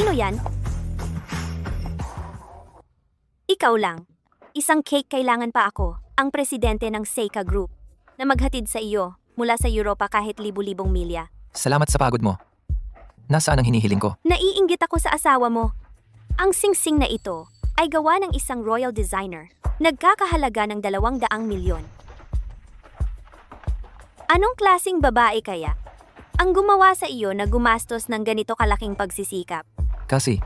Sino yan? Ikaw lang. Isang cake kailangan pa ako, ang presidente ng Seika Group, na maghatid sa iyo mula sa Europa kahit libu-libong milya. Salamat sa pagod mo. Nasaan ang hinihiling ko? Naiinggit ako sa asawa mo. Ang singsing na ito ay gawa ng isang royal designer. Nagkakahalaga ng 200 milyon. Anong klasing babae kaya ang gumawa sa iyo na gumastos ng ganito kalaking pagsisikap? Kasi,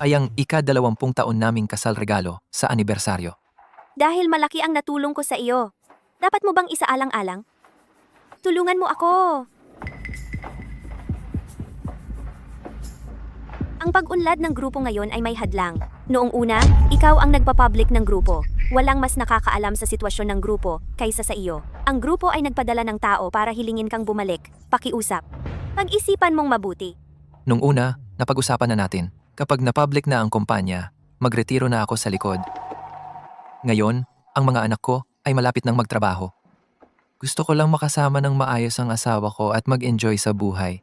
ay ang ika-20 taon naming kasal regalo sa anibersaryo. Dahil malaki ang natulong ko sa iyo. Dapat mo bang isaalang-alang? Tulungan mo ako. Ang pag-unlad ng grupo ngayon ay may hadlang. Noong una, ikaw ang nagpapublic ng grupo. Walang mas nakakaalam sa sitwasyon ng grupo kaysa sa iyo. Ang grupo ay nagpadala ng tao para hilingin kang bumalik, pakiusap. Pag-isipan mong mabuti. Nung una, napag-usapan na natin. Kapag na-public na ang kumpanya, magretiro na ako sa likod. Ngayon, ang mga anak ko ay malapit nang magtrabaho. Gusto ko lang makasama ng maayos ang asawa ko at mag-enjoy sa buhay.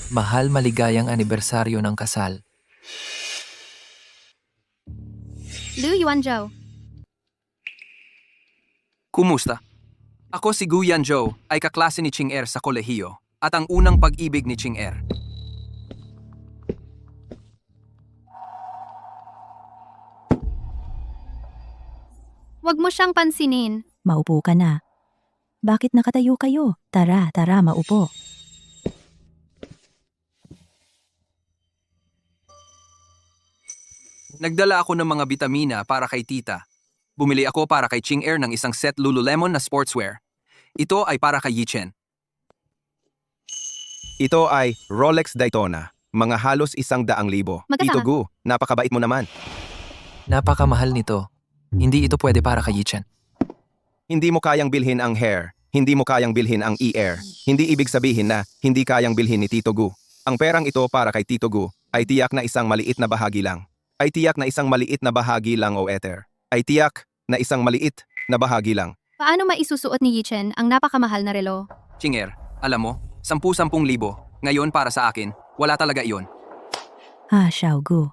Mahal, maligayang anibersaryo ng kasal. Liu Yuanzhou. Kumusta? Ako si Gu Yanzhou, ay kaklase ni Ching Er sa kolehiyo at ang unang pag-ibig ni Ching Er. Huwag mo siyang pansinin. Maupo ka na. Bakit nakatayo kayo? Tara, maupo. Nagdala ako ng mga bitamina para kay tita. Bumili ako para kay Ching Er ng isang set Lululemon na sportswear. Ito ay para kay Yichen. Ito ay Rolex Daytona, mga halos 100,000. Magkasama. Tito Gu, napakabait mo naman. Napakamahal nito. Hindi ito pwede para kay Yichen. Hindi mo kayang bilhin ang hair, hindi mo kayang bilhin ang e-air. Hindi ibig sabihin na hindi kayang bilhin ni Tito Gu. Ang perang ito para kay Tito Gu ay tiyak na isang maliit na bahagi lang. Ay tiyak na isang maliit na bahagi lang o ether. Ay tiyak na isang maliit na bahagi lang. Paano maisusuot ni Yichen ang napakamahal na relo? Ching Er, alam mo, 10,000 libo. Ngayon para sa akin, wala talaga iyon. Xiaogu.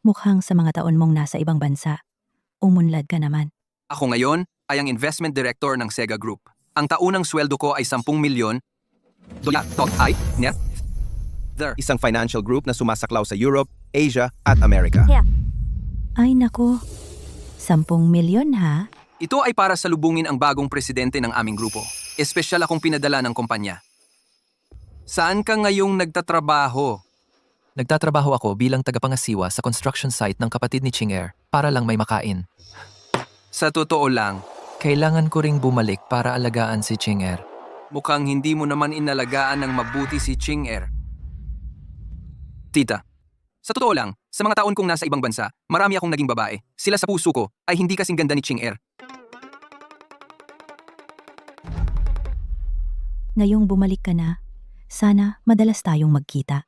Mukhang sa mga taon mong nasa ibang bansa. Umunlad ka naman. Ako ngayon ay ang investment director ng Sega Group. Ang taunang sweldo ko ay 10 milyon. Net. Isang financial group na sumasaklaw sa Europe, Asia at America. Ay nako, 10 milyon ha? Ito ay para salubungin ang bagong presidente ng aming grupo. Espesyal akong pinadala ng kumpanya. Saan ka ngayong nagtatrabaho? Nagtatrabaho ako bilang tagapangasiwa sa construction site ng kapatid ni Ching Er para lang may makain. Sa totoo lang, Kailangan ko ring bumalik para alagaan si Ching Er. mukhang hindi mo naman inalagaan ng mabuti si Ching Er. Tita, sa totoo lang, sa mga taon kong nasa ibang bansa, marami akong naging babae. Sila sa puso ko ay hindi kasing ganda ni Ching Er. Ngayong bumalik ka na, sana madalas tayong magkita.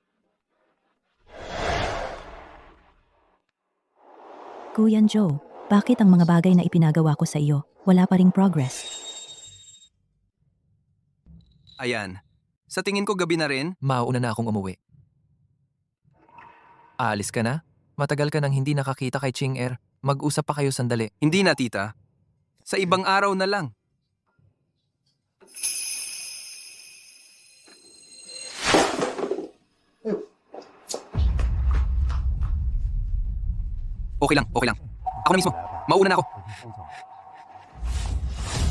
Kuya Joe, bakit ang mga bagay na ipinagawa ko sa iyo, wala pa ring progress? Ayan. Sa tingin ko gabi na rin, Mauuna na akong umuwi. Aalis ka na? Matagal ka nang hindi nakakita kay Ching Er. Mag-usap pa kayo sandali. hindi na tita. Sa ibang araw na lang. Okay lang. Ako na mismo. Mauna na ako.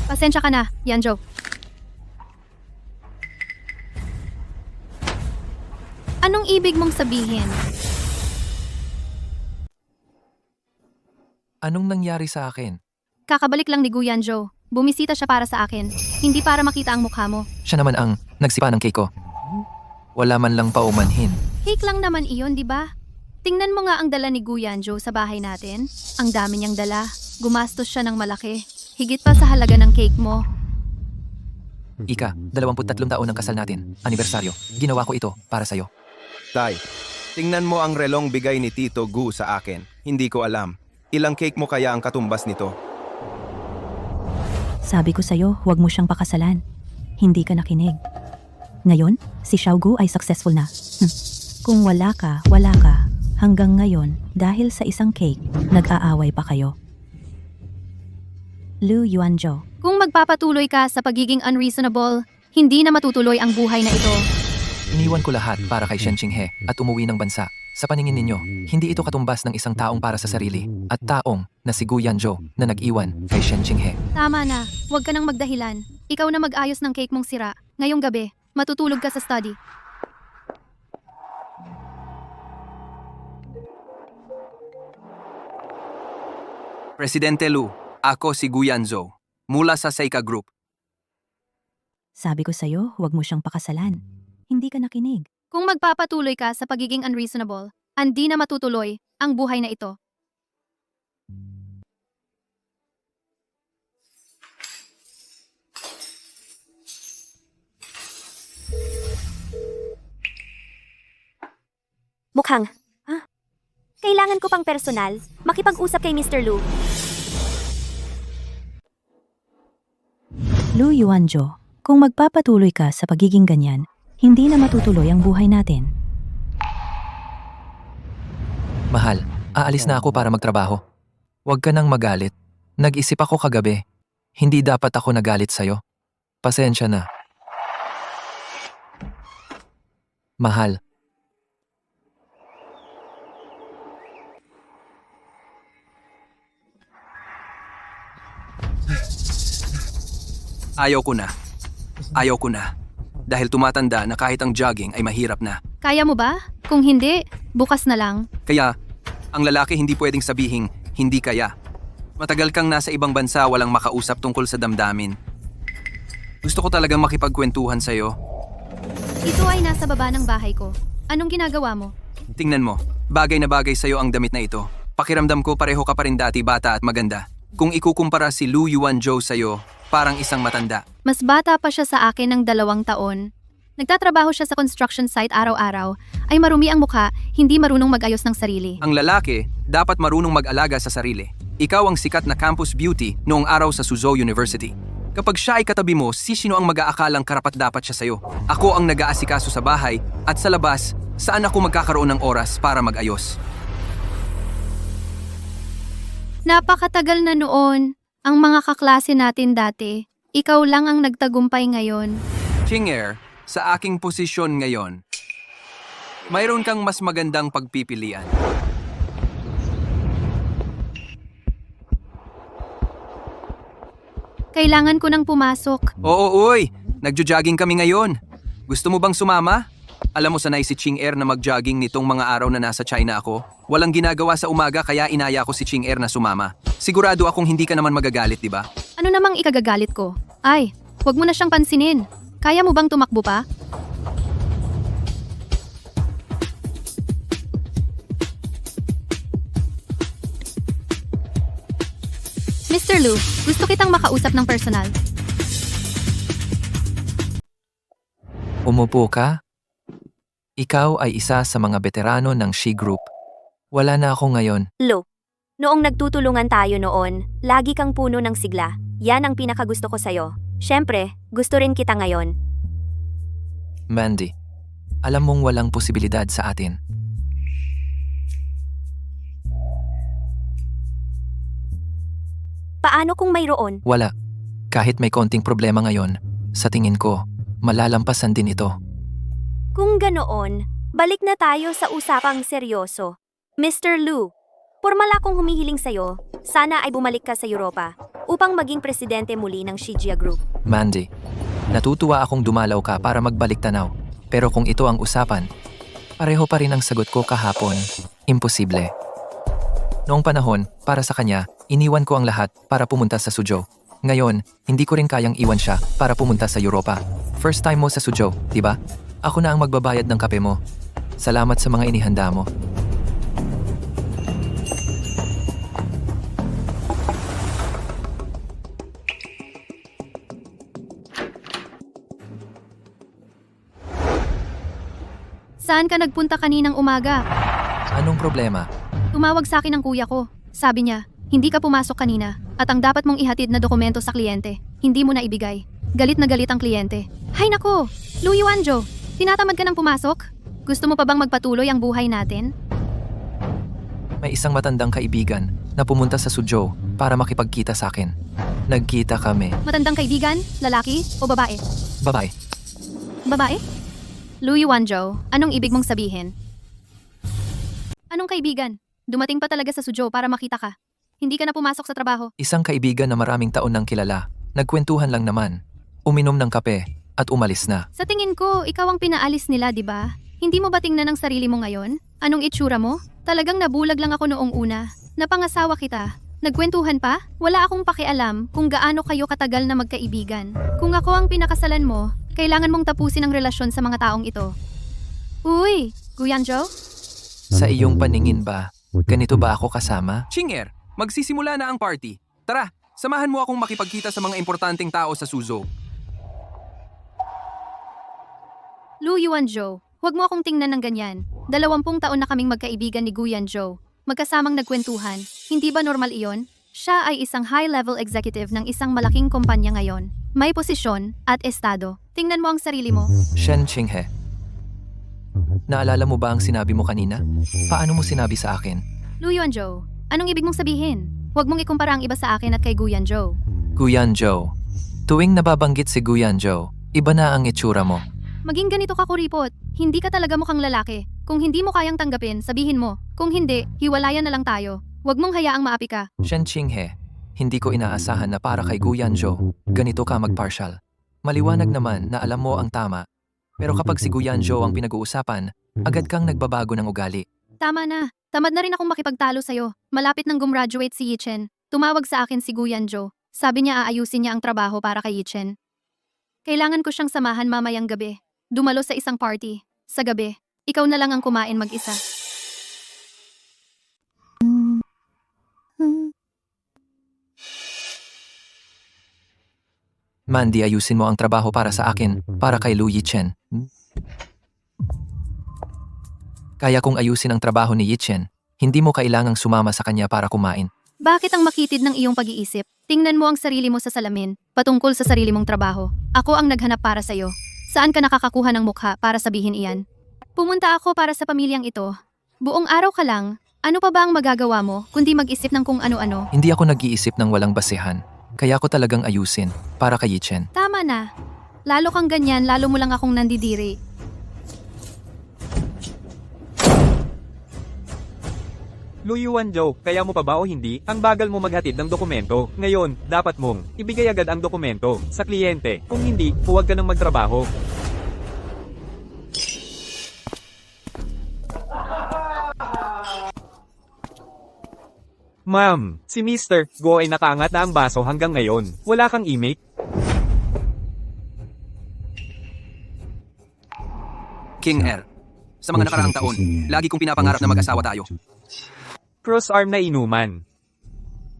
Pasensya ka na, Yanzhou. Anong ibig mong sabihin? Anong nangyari sa akin? Kakabalik lang ni Gu Yanzhou. Bumisita siya para sa akin, hindi para makita ang mukha mo. Siya naman ang nagsipa ng cake ko. Wala man lang paumanhin. Cake lang naman iyon, di ba? Tingnan mo nga ang dala ni Gu Yanzhou sa bahay natin. Ang dami niyang dala. Gumastos siya ng malaki. Higit pa sa halaga ng cake mo. Ika, 23 taon ang kasal natin. Anibersaryo. Ginawa ko ito para sa'yo. Tay, tingnan mo ang relong bigay ni Tito Gu sa akin. Hindi ko alam. Ilang cake mo kaya ang katumbas nito? Sabi ko sa'yo, huwag mo siyang pakasalan. hindi ka nakinig. Ngayon, si Xiaogu ay successful na. Kung wala ka, hanggang ngayon, dahil sa isang cake, nag-aaway pa kayo. Lu Yuanzhou. Kung magpapatuloy ka sa pagiging unreasonable, hindi na matutuloy ang buhay na ito. Iniwan ko lahat para kay Shen Qinghe at umuwi ng bansa. Sa paningin ninyo, hindi ito katumbas ng isang taong para sa sarili at taong na si Gu Yanzhou na nag-iwan kay Shen Qinghe. Tama na, huwag ka nang magdahilan. Ikaw na mag-ayos ng cake mong sira. Ngayong gabi, matutulog ka sa study. Presidente Lu, ako si Gu Yanzhou, mula sa Seika Group. Sabi ko sa'yo, huwag mo siyang pakasalan. Hindi ka nakinig. Kung magpapatuloy ka sa pagiging unreasonable, hindi na matutuloy ang buhay na ito. Mukhang, kailangan ko pang personal, makipag-usap kay Mr. Lu. Lu Yuanzhou, kung magpapatuloy ka sa pagiging ganyan, hindi na matutuloy ang buhay natin. Mahal, aalis na ako para magtrabaho. Huwag ka nang magalit. Nag-isip ako kagabi. Hindi dapat ako nagalit sa'yo. Pasensya na. Mahal, Ayaw ko na. Ayaw ko na. Dahil tumatanda na kahit ang jogging ay mahirap na. Kaya mo ba? Kung hindi, bukas na lang. Kaya, ang lalaki hindi pwedeng sabihing, hindi kaya. Matagal kang nasa ibang bansa walang makausap tungkol sa damdamin. Gusto ko talagang makipagkwentuhan sa'yo. Ito ay nasa baba ng bahay ko. Anong ginagawa mo? Tingnan mo, bagay na bagay sa'yo ang damit na ito. Pakiramdam ko pareho ka pa rin dati, bata at maganda. Kung ikukumpara si Lu Yuanzhou sa'yo, parang isang matanda. Mas bata pa siya sa akin ng 2 taon. Nagtatrabaho siya sa construction site araw-araw, ay marumi ang mukha, hindi marunong mag-ayos ng sarili. Ang lalaki, dapat marunong mag-alaga sa sarili. Ikaw ang sikat na campus beauty noong araw sa Suzhou University. Kapag siya ay katabi mo, sino ang mag-aakalang karapat-dapat siya sa'yo? Ako ang nag-aasikaso sa bahay at sa labas, saan ako magkakaroon ng oras para mag-ayos? Napakatagal na noon. Ang mga kaklase natin dati, ikaw lang ang nagtagumpay ngayon. Chinger, sa aking posisyon ngayon, mayroon kang mas magandang pagpipilian. Kailangan ko nang pumasok. Oo, uy! Nagjo-jogging kami ngayon. Gusto mo bang sumama? Alam mo sanay si Ching-er na mag-jogging nitong mga araw na nasa China ako. Walang ginagawa sa umaga kaya inaya ko si Ching-er na sumama. Sigurado akong hindi ka naman magagalit, di ba? Ano namang ikagagalit ko? Ay, huwag mo na siyang pansinin. Kaya mo bang tumakbo pa? Mr. Lu, gusto kitang makausap ng personal. umupo ka? Ikaw ay isa sa mga veterano ng Shi Group. Wala na ako ngayon. Lu, noong nagtutulungan tayo noon, lagi kang puno ng sigla. Yan ang pinakagusto ko sa'yo. Siyempre, gusto rin kita ngayon. Mandy, alam mong walang posibilidad sa atin. Paano kung mayroon? Wala. Kahit may konting problema ngayon, sa tingin ko, malalampasan din ito. Kung ganoon, balik na tayo sa usapang seryoso. Mr. Lu, formal akong humihiling sa'yo, sana ay bumalik ka sa Europa upang maging presidente muli ng Shijia Group. Mandy, natutuwa akong dumalaw ka para magbalik tanaw. Pero kung ito ang usapan, pareho pa rin ang sagot ko kahapon. Imposible. Noong panahon, para sa kanya, iniwan ko ang lahat para pumunta sa Suzhou. Ngayon, hindi ko rin kayang iwan siya para pumunta sa Europa. First time mo sa Suzhou, di ba? Ako na ang magbabayad ng kape mo. Salamat sa mga inihanda mo. Saan ka nagpunta kaninang umaga? Anong problema? Tumawag sa akin ang kuya ko. Sabi niya, hindi ka pumasok kanina at ang dapat mong ihatid na dokumento sa kliyente, hindi mo na ibigay. Galit na galit ang kliyente. Hay nako! Lu Yuanjo, tinatamad ka ng pumasok? Gusto mo pa bang magpatuloy ang buhay natin? May isang matandang kaibigan na pumunta sa Suzhou para makipagkita sa akin. Nagkita kami. Matandang kaibigan? Lalaki o babae? Babae. Babae? Lu Yuanjo, anong ibig mong sabihin? Anong kaibigan? Dumating pa talaga sa Suzhou para makita ka. Hindi ka na pumasok sa trabaho. Isang kaibigan na maraming taon nang kilala. Nagkwentuhan lang naman. Uminom ng kape at umalis na. Sa tingin ko, ikaw ang pinaalis nila, di ba? Hindi mo ba tingnan ang sarili mo ngayon? Anong itsura mo? Talagang nabulag lang ako noong una. Napangasawa kita. Nagkwentuhan pa? Wala akong pakialam kung gaano kayo katagal na magkaibigan. Kung ako ang pinakasalan mo, kailangan mong tapusin ang relasyon sa mga taong ito. Uy, Guyanjo? Sa iyong paningin ba, ganito ba ako kasama? Chinger, magsisimula na ang party. Tara, samahan mo akong makipagkita sa mga importanteng tao sa Suzhou. Lu Yuanjo, huwag mo akong tingnan ng ganyan. 20 taon na kaming magkaibigan ni Guyanjo. Magkasamang nagkwentuhan. Hindi ba normal iyon? Siya ay isang high-level executive ng isang malaking kumpanya ngayon. May posisyon at estado. Tingnan mo ang sarili mo. Shen Qinghe. Naalala mo ba ang sinabi mo kanina? Paano mo sinabi sa akin? Lu Yuanjo, anong ibig mong sabihin? Huwag mong ikumpara ang iba sa akin at kay Guyanjo. Guyanjo. Tuwing nababanggit si Guyanjo, iba na ang itsura mo. Maging ganito ka, kuripot. Hindi ka talaga mukhang lalaki. Kung hindi mo kayang tanggapin, sabihin mo. Kung hindi, hiwalayan na lang tayo. Huwag mong hayaang maapi ka. Shen Qinghe, hindi ko inaasahan na para kay Guyanjo, ganito ka magpartial. Maliwanag naman na alam mo ang tama. Pero kapag si Guyanjo ang pinag-uusapan, agad kang nagbabago ng ugali. Tama na. Tamad na rin akong makipagtalo sa'yo. Malapit nang gumraduate si Yichen. Tumawag sa akin si Guyanjo. Sabi niya aayusin niya ang trabaho para kay Yichen. Kailangan ko siyang samahan mamayang gabi. Dumalo sa isang party. Sa gabi, ikaw na lang ang kumain mag-isa. Mandy, ayusin mo ang trabaho para sa akin, para kay Lu Yichen. Kaya kung ayusin ang trabaho ni Yichen, hindi mo kailangang sumama sa kanya para kumain. Bakit ang makitid ng iyong pag-iisip? Tingnan mo ang sarili mo sa salamin, patungkol sa sarili mong trabaho. Ako ang naghanap para sa'yo. Saan ka nakakakuha ng mukha para sabihin iyan? Pumunta ako para sa pamilyang ito. Buong araw ka lang, ano pa ba ang magagawa mo kundi mag-isip ng kung ano-ano? Hindi ako nag-iisip ng walang basehan, kaya ko talagang ayusin, para kay Yichen. Tama na. Lalo kang ganyan, lalo mo lang akong nandidiri. Lu Yuanjo, kaya mo pa ba o hindi? Ang bagal mo maghatid ng dokumento. Ngayon, dapat mong ibigay agad ang dokumento sa kliyente. Kung hindi, huwag ka nang magtrabaho. Ma'am, si Mr. Go ay nakaangat na ang baso hanggang ngayon. Wala kang imik? King R. Sa mga nakaraang taon, lagi kong pinapangarap na mag-asawa tayo. Cross-arm na inuman.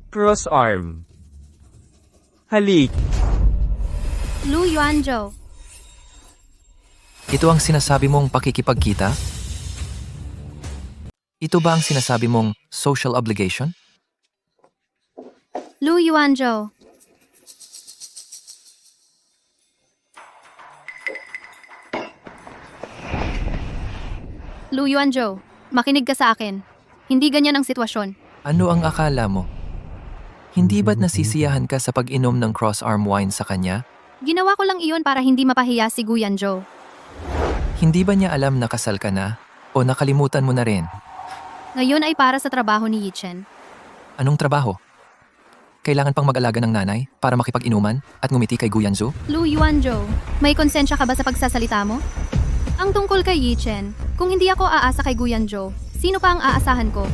Cross-arm. Halik. Lu Yuanjo. Ito ang sinasabi mong pakikipagkita? Ito ba ang sinasabi mong social obligation? Lu Yuanjo. Lu Yuanjo, makinig ka sa akin. Hindi ganyan ang sitwasyon. Ano ang akala mo? Hindi ba't nasisiyahan ka sa pag-inom ng cross-arm wine sa kanya? Ginawa ko lang iyon para hindi mapahiya si Guyanjo. Hindi ba niya alam na kasal ka na? O nakalimutan mo na rin? Ngayon ay para sa trabaho ni Yichen. Anong trabaho? Kailangan pang mag-alaga ng nanay para makipag-inuman at ngumiti kay Guyanzo? Lu Yuanjo, may konsensya ka ba sa pagsasalita mo? Ang tungkol kay Yichen, kung hindi ako aasa kay Guyanjo, sino pa ang aasahan ko?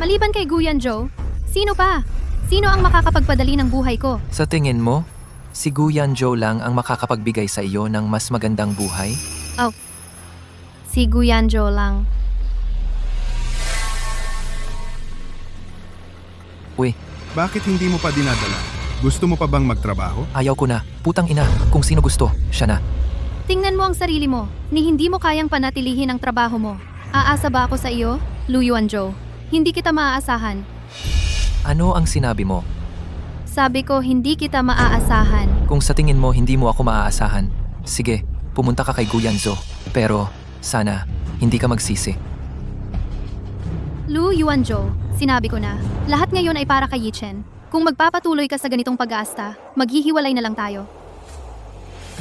Maliban kay Guyanjo, sino pa? Sino ang makakapagpadali ng buhay ko? Sa tingin mo, si Guyanjo lang ang makakapagbigay sa iyo ng mas magandang buhay? Si Guyanjo lang. Uy, Bakit hindi mo pa dinadala? Gusto mo pa bang magtrabaho? ayaw ko na. Putang ina, kung sino gusto, siya na. Tingnan mo ang sarili mo, ni hindi mo kayang panatilihin ang trabaho mo. Aasa ba ako sa iyo, Lu Yuanjo? Hindi kita maaasahan. Ano ang sinabi mo? Sabi ko, hindi kita maaasahan. Kung sa tingin mo hindi mo ako maaasahan, sige, pumunta ka kay Guyanzo. Pero, sana, hindi ka magsisi. Lu Yuanzhou, sinabi ko na, lahat ngayon ay para kay Yichen. Kung magpapatuloy ka sa ganitong pag-aasta, maghihiwalay na lang tayo.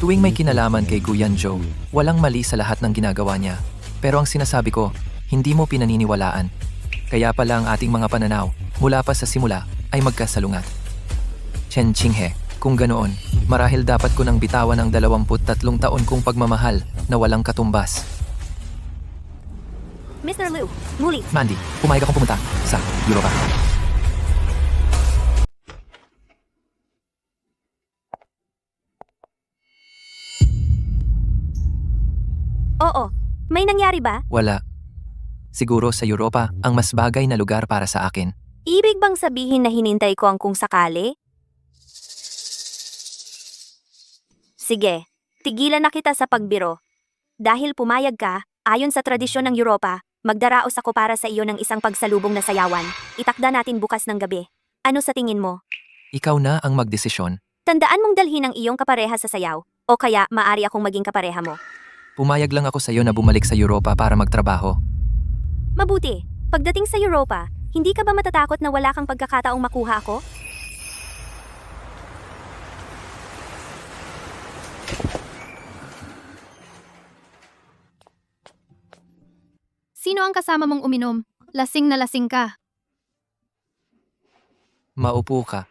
Tuwing may kinalaman kay Guyanzo, walang mali sa lahat ng ginagawa niya. Pero ang sinasabi ko, hindi mo pinaniniwalaan. Kaya pala ang ating mga pananaw, mula pa sa simula, ay magkasalungat. Chen Qinghe, kung ganoon, marahil dapat ko nang bitawan ang 23 taon kong pagmamahal na walang katumbas. Mr. Liu, muli. Mandy, pumayag akong pumunta sa Europa. Oo. May nangyari ba? Wala. Siguro sa Europa ang mas bagay na lugar para sa akin. Ibig bang sabihin na hinintay ko ang kung sakali? Sige, tigilan na kita sa pagbiro. Dahil pumayag ka, ayon sa tradisyon ng Europa, magdaraos ako para sa iyo ng isang pagsalubong na sayawan. Itakda natin bukas ng gabi. Ano sa tingin mo? Ikaw na ang magdesisyon. Tandaan mong dalhin ang iyong kapareha sa sayaw, o kaya maari akong maging kapareha mo. Pumayag lang ako sa iyo na bumalik sa Europa para magtrabaho. Mabuti, pagdating sa Europa, hindi ka ba matatakot na wala kang pagkakataong makuha ako? Sino ang kasama mong uminom? Lasing na lasing ka. Maupo ka.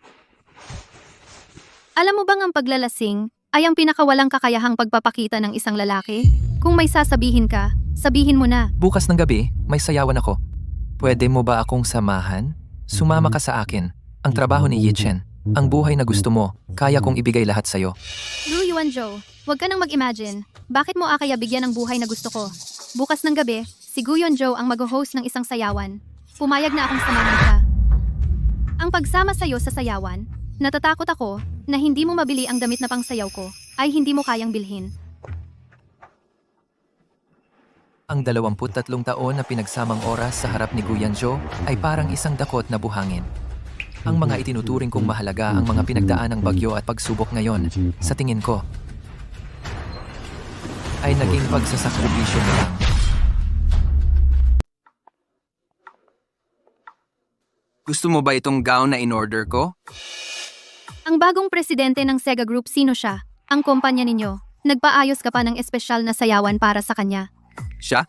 Alam mo bang ang paglalasing ay ang pinakawalang kakayahang pagpapakita ng isang lalaki? Kung may sasabihin ka, sabihin mo na. Bukas ng gabi, may sayawan ako. Pwede mo ba akong samahan? Sumama ka sa akin. Ang trabaho ni Yichen. Ang buhay na gusto mo, kaya kong ibigay lahat sa'yo. Lu Yuanzhou, huwag ka nang mag-imagine. Bakit mo akaya bigyan ng buhay na gusto ko? Bukas ng gabi, si Gu Yuanzhou ang mag-host ng isang sayawan. Pumayag na akong samahan ka. Ang pagsama sa'yo sa sayawan, natatakot ako na hindi mo mabili ang damit na pangsayaw ko ay hindi mo kayang bilhin. Ang 23 taon na pinagsamang oras sa harap ni Guyanzo ay parang isang dakot na buhangin. Ang mga itinuturing kong mahalaga ang mga pinagdaan ng bagyo at pagsubok ngayon, sa tingin ko, ay naging pagsasakripisyo na lang. Gusto mo ba itong gown na in-order ko? Ang bagong presidente ng Sega Group, sino siya? Ang kumpanya ninyo. Nagpaayos ka pa ng espesyal na sayawan para sa kanya. Siya?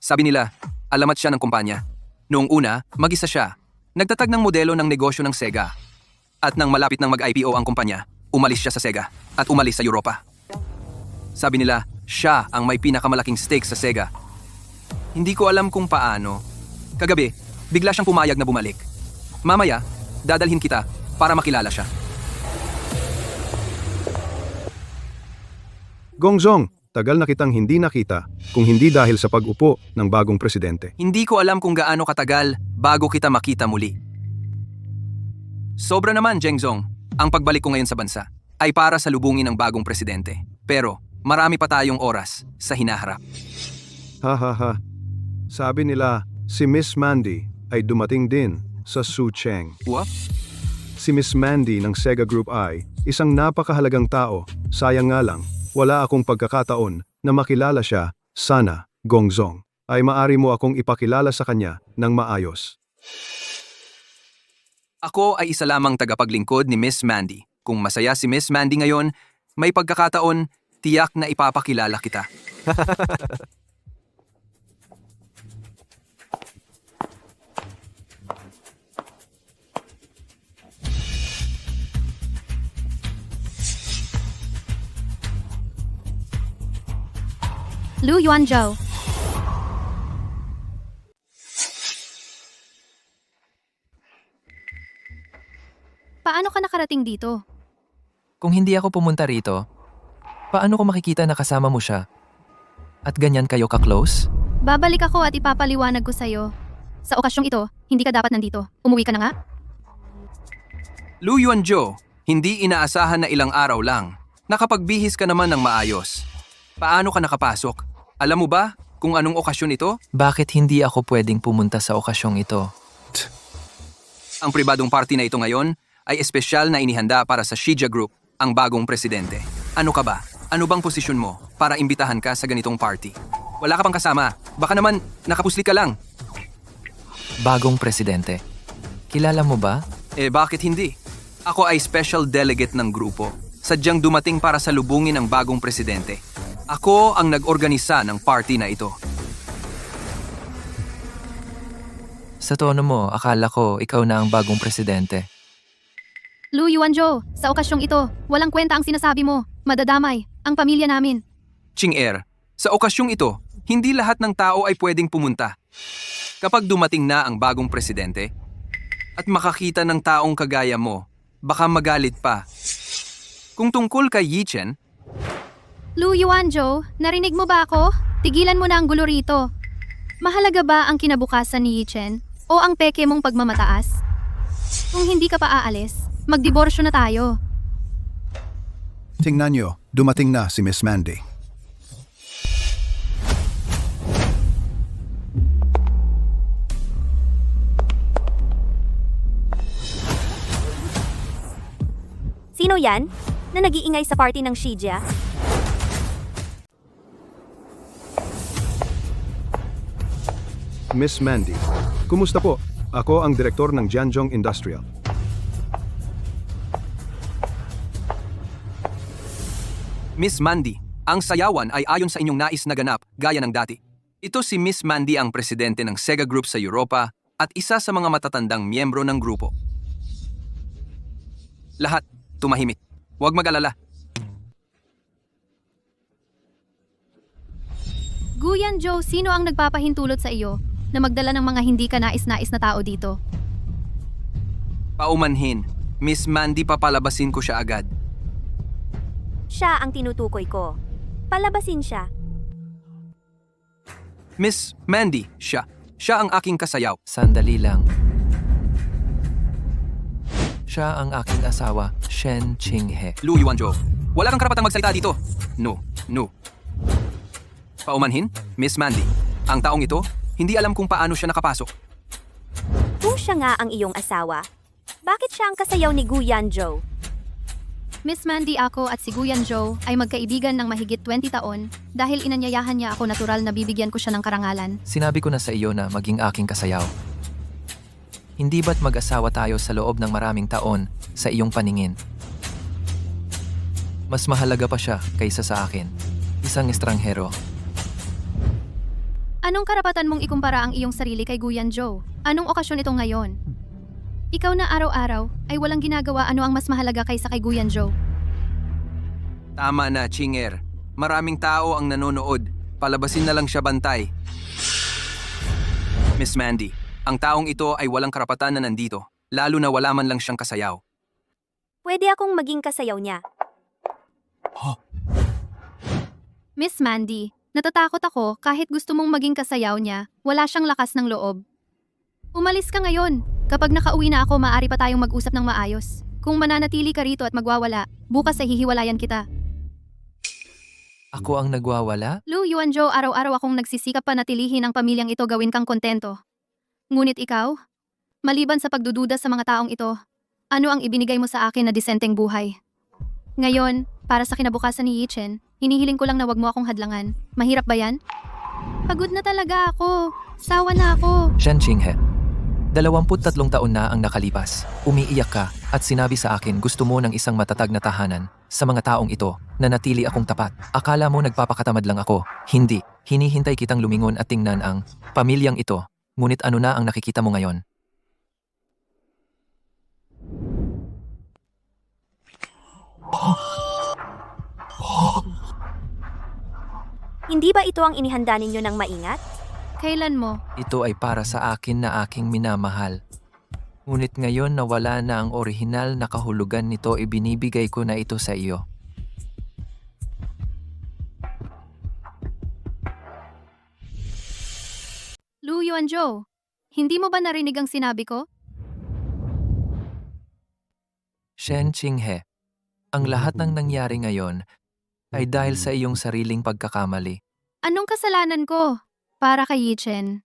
Sabi nila, alamat siya ng kumpanya. Noong una, mag-isa siya. Nagtatag ng modelo ng negosyo ng Sega. At nang malapit ng mag-IPO ang kumpanya, umalis siya sa Sega at umalis sa Europa. Sabi nila, siya ang may pinakamalaking stake sa Sega. Hindi ko alam kung paano. Kagabi, bigla siyang pumayag na bumalik. Mamaya, dadalhin kita para makilala siya. Gongzong, tagal na kitang hindi nakita kung hindi dahil sa pag-upo ng bagong presidente. Hindi ko alam kung gaano katagal bago kita makita muli. Sobra naman, Zhengzong. Ang pagbalik ko ngayon sa bansa ay para sa lubungin ng bagong presidente. Pero marami pa tayong oras sa hinaharap. Ha. Sabi nila, si Miss Mandy ay dumating din sa Sucheng. What? Si Miss Mandy ng Sega Group ay isang napakahalagang tao. Sayang nga lang, wala akong pagkakataon na makilala siya. Sana, Gongzong, ay maari mo akong ipakilala sa kanya ng maayos. Ako ay isa lamang tagapaglingkod ni Miss Mandy. Kung masaya si Miss Mandy ngayon, may pagkakataon, tiyak na ipapakilala kita. Lu Yuanzhou. Paano ka nakarating dito? Kung hindi ako pumunta rito, paano ko makikita na kasama mo siya? At ganyan kayo ka-close? Babalik ako at ipapaliwanag ko sa'yo. Sa okasyong ito, hindi ka dapat nandito. Umuwi ka na nga? Lu Yuanzhou, hindi inaasahan na ilang araw lang. Nakapagbihis ka naman ng maayos. Paano ka nakapasok? Alam mo ba kung anong okasyon ito? Bakit hindi ako pwedeng pumunta sa okasyong ito? Ang pribadong party na ito ngayon ay espesyal na inihanda para sa Shija Group. ang bagong presidente. Ano ka ba? Ano bang posisyon mo para imbitahan ka sa ganitong party? Wala ka pang kasama. Baka naman nakapusli ka lang. Bagong presidente. Kilala mo ba? Bakit hindi? Ako ay special delegate ng grupo. Sadyang dumating para salubungin ang bagong presidente. Ako ang nag-organisa ng party na ito. Sa tono mo, akala ko ikaw na ang bagong presidente. Lu Yuanzhou, sa okasyong ito, walang kwenta ang sinasabi mo. Madadamay, ang pamilya namin. Ching-er, sa okasyong ito, hindi lahat ng tao ay pwedeng pumunta. Kapag dumating na ang bagong presidente, at makakita ng taong kagaya mo, baka magalit pa. Kung tungkol kay Yi Chen, Lu Yuanzhou, narinig mo ba ako? Tigilan mo na ang gulo rito. Mahalaga ba ang kinabukasan ni Yi Chen o ang peke mong pagmamataas? Kung hindi ka pa aalis, magdiborsyo na tayo. Tingnan nyo, dumating na si Miss Mandy. Sino yan? Na nag-iingay sa party ng Shijia? Miss Mandy, kumusta po? Ako ang direktor ng Jianzhong Industrial. Miss Mandy, ang sayawan ay ayon sa inyong nais na ganap, gaya ng dati. Ito si Miss Mandy ang presidente ng Sega Group sa Europa at isa sa mga matatandang miyembro ng grupo. Lahat, tumahimik. Huwag mag-alala. Gu Yuanzhou, sino ang nagpapahintulot sa iyo na magdala ng mga hindi ka nais-nais na tao dito? Paumanhin, Miss Mandy, papalabasin ko siya agad. Siya ang tinutukoy ko. Palabasin siya. Miss Mandy, siya. Siya ang aking kasayaw. Sandali lang. Siya ang aking asawa, Shen Qinghe. Lu Yuanzhou, wala kang karapatang magsalita dito. No. Paumanhin, Miss Mandy. Ang taong ito, hindi alam kung paano siya nakapasok. Kung siya nga ang iyong asawa, bakit siya ang kasayaw ni Gu Yuanzhou? Miss Mandy, ako at si Gu Yuanzhou ay magkaibigan ng mahigit 20 taon dahil inanyayahan niya ako natural na bibigyan ko siya ng karangalan. Sinabi ko na sa iyo na maging aking kasayaw. Hindi ba't mag-asawa tayo sa loob ng maraming taon sa iyong paningin? Mas mahalaga pa siya kaysa sa akin. Isang estranghero. Anong karapatan mong ikumpara ang iyong sarili kay Gu Yuanzhou? Anong okasyon ito ngayon? Ikaw na araw-araw ay walang ginagawa, ano ang mas mahalaga kaysa kay Gu Yuanzhou? Tama na, Ching-er. Maraming tao ang nanonood. Palabasin na lang siya, bantay. Miss Mandy, ang taong ito ay walang karapatan na nandito, lalo na wala man lang siyang kasayaw. Pwede akong maging kasayaw niya. Miss Mandy, natatakot ako kahit gusto mong maging kasayaw niya, wala siyang lakas ng loob. Umalis ka ngayon. Kapag nakauwi na ako, maaari pa tayong mag-usap ng maayos. Kung mananatili ka rito at magwawala, bukas ay hihiwalayan kita. Ako ang nagwawala? Lu Yuanzhou, araw-araw akong nagsisikap panatilihin ang pamilyang ito, gawin kang kontento. Ngunit ikaw, maliban sa pagdududa sa mga taong ito, ano ang ibinigay mo sa akin na disenteng buhay? Ngayon, para sa kinabukasan ni Yi Chen, hinihiling ko lang na wag mo akong hadlangan. Mahirap ba yan? Pagod na talaga ako. Sawa na ako. Shen Qinghe. 23 taon na ang nakalipas. Umiiyak ka at sinabi sa akin gusto mo ng isang matatag na tahanan. Sa mga taong ito, nanatili akong tapat. Akala mo nagpapakatamad lang ako. Hindi. Hinihintay kitang lumingon at tingnan ang pamilyang ito. Ngunit ano na ang nakikita mo ngayon? Hindi ba ito ang inihanda ninyo ng maingat? Kailan mo? Ito ay para sa akin na aking minamahal. Ngunit ngayon na wala na ang orihinal na kahulugan nito, ibinibigay ko na ito sa iyo. Lu Yuanzhou, hindi mo ba narinig ang sinabi ko? Shen Qinghe, ang lahat ng nangyari ngayon ay dahil sa iyong sariling pagkakamali. Anong kasalanan ko? Para kay Yi Chen.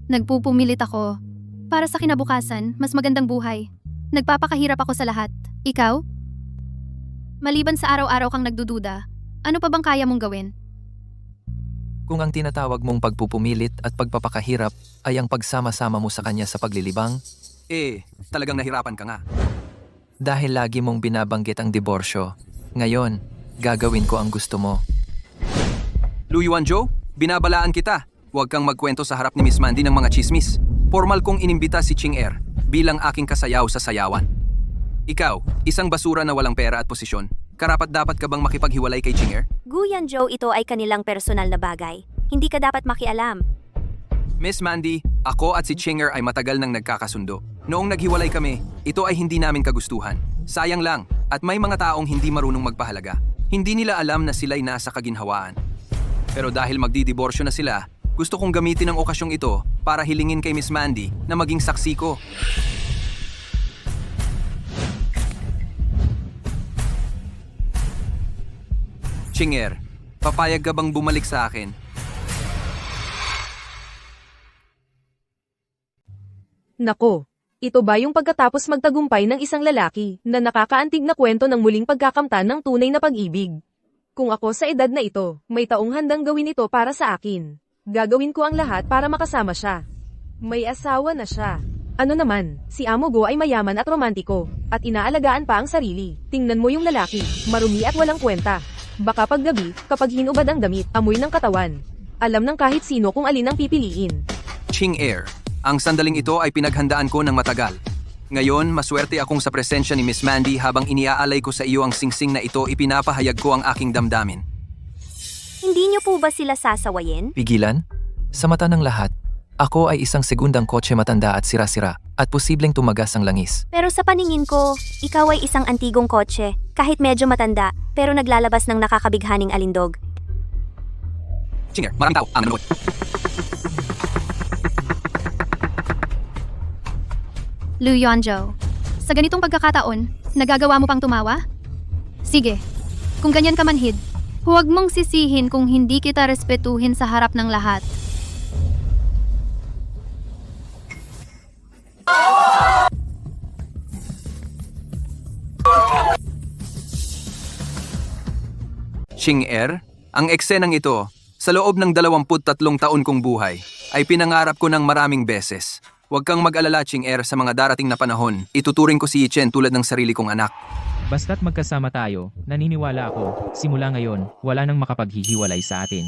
Nagpupumilit ako. Para sa kinabukasan, mas magandang buhay. Nagpapakahirap ako sa lahat. Ikaw? Maliban sa araw-araw kang nagdududa, ano pa bang kaya mong gawin? Kung ang tinatawag mong pagpupumilit at pagpapakahirap ay ang pagsama-sama mo sa kanya sa paglilibang, Talagang nahirapan ka nga. dahil lagi mong binabanggit ang diborsyo, ngayon, gagawin ko ang gusto mo. Lu Yuanzhou, binabalaan kita. Huwag kang magkwento sa harap ni Miss Mandy ng mga chismis. Formal kong inimbita si Ching Er bilang aking kasayaw sa sayawan. Ikaw, isang basura na walang pera at posisyon. Karapat-dapat ka bang makipaghiwalay kay Ching Er? Gu Yanzhou, ito ay kanilang personal na bagay. Hindi ka dapat makialam. Miss Mandy, ako at si Ching Er ay matagal nang nagkakasundo. Noong naghiwalay kami, ito ay hindi namin kagustuhan. Sayang lang, at may mga taong hindi marunong magpahalaga. Hindi nila alam na sila'y nasa kaginhawaan. Pero dahil magdidiborsyo na sila, gusto kong gamitin ang okasyong ito para hilingin kay Miss Mandy na maging saksi ko. Ching Er, papayag ka bang bumalik sa akin? Nako, ito ba yung pagkatapos magtagumpay ng isang lalaki na nakakaantig na kwento ng muling pagkakamtan ng tunay na pag-ibig? Kung ako sa edad na ito, may taong handang gawin ito para sa akin. Gagawin ko ang lahat para makasama siya. May asawa na siya. Ano naman, si Amo Go ay mayaman at romantiko, at inaalagaan pa ang sarili. Tingnan mo yung lalaki, marumi at walang kwenta. Baka paggabi, kapag hinubad ang damit, amoy ng katawan. Alam ng kahit sino kung alin ang pipiliin. Ching Er, ang sandaling ito ay pinaghandaan ko ng matagal. Ngayon, maswerte akong sa presensya ni Miss Mandy habang iniaalay ko sa iyo ang singsing na ito, ipinapahayag ko ang aking damdamin. Hindi niyo po ba sila sasawayin? Pigilan? Sa mata ng lahat, ako ay isang segundang kotse matanda at sira-sira, at posibleng tumagas ang langis. Pero sa paningin ko, ikaw ay isang antigong kotse, kahit medyo matanda, pero naglalabas ng nakakabighaning alindog. Ching Er, maraming tao ang nanonood. Lu Yuanzhou, sa ganitong pagkakataon, nagagawa mo pang tumawa? Sige, kung ganyan ka manhid, huwag mong sisihin kung hindi kita respetuhin sa harap ng lahat. Ching Er, ang eksenang ito, sa loob ng 23 taon kong buhay, ay pinangarap ko ng maraming beses. Huwag kang mag-alala, Ching Er, sa mga darating na panahon. Ituturing ko si Yichen tulad ng sarili kong anak. Basta't magkasama tayo, naniniwala ako, simula ngayon, wala nang makapaghihiwalay sa atin.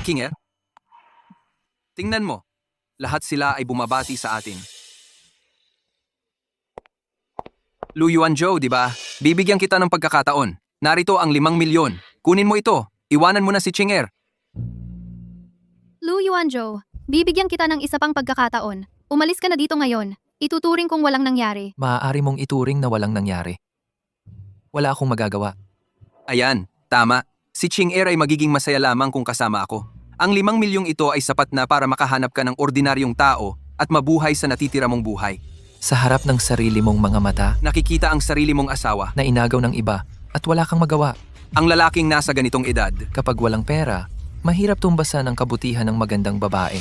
King Er, tingnan mo, lahat sila ay bumabati sa atin. Lu Yuanzhou, di ba? Bibigyan kita ng pagkakataon. Narito ang 5 milyon. Kunin mo ito. Iwanan mo na si Ching Er. Lu Yuanzhou, bibigyan kita ng isa pang pagkakataon. Umalis ka na dito ngayon. Ituturing kong walang nangyari. Maaari mong ituring na walang nangyari. Wala akong magagawa. Ayan, tama. Si Ching Er ay magiging masaya lamang kung kasama ako. Ang 5 milyong ito ay sapat na para makahanap ka ng ordinaryong tao at mabuhay sa natitira mong buhay. Sa harap ng sarili mong mga mata, Nakikita ang sarili mong asawa. na inagaw ng iba, at wala kang magawa. Ang lalaking nasa ganitong edad. Kapag walang pera, mahirap tumbasan ang kabutihan ng magandang babae.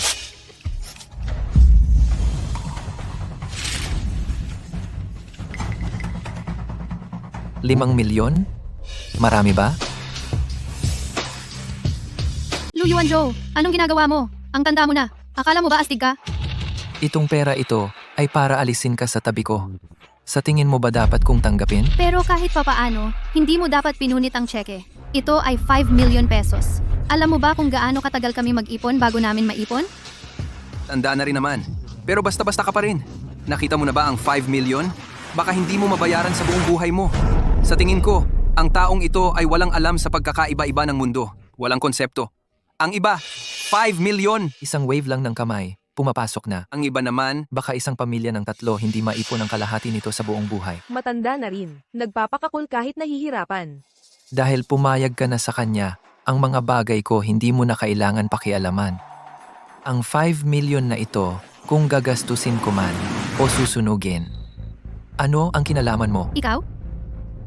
Limang milyon? Marami ba? Lu Yuanzhou, anong ginagawa mo? Ang tanda mo na. Akala mo ba astig ka? Itong pera ito ay para alisin ka sa tabi ko. Sa tingin mo ba dapat kong tanggapin? Pero kahit papaano, hindi mo dapat pinunit ang tseke. Ito ay 5 million pesos. Alam mo ba kung gaano katagal kami mag-ipon bago namin maipon? Tanda na rin naman. Pero basta-basta ka pa rin. Nakita mo na ba ang 5 million? Baka hindi mo mabayaran sa buong buhay mo. Sa tingin ko, ang taong ito ay walang alam sa pagkakaiba-iba ng mundo. Walang konsepto. Ang iba, 5 million. Isang wave lang ng kamay, pumapasok na. Ang iba naman, Baka isang pamilya ng 3 hindi maipon ang kalahati nito sa buong buhay. Matanda na rin, nagpapakakul kahit nahihirapan. Dahil pumayag ka na sa kanya, ang mga bagay ko hindi mo na kailangan pakialaman. Ang 5 million na ito, kung gagastusin ko man o susunugin. Ano ang kinalaman mo? Ikaw?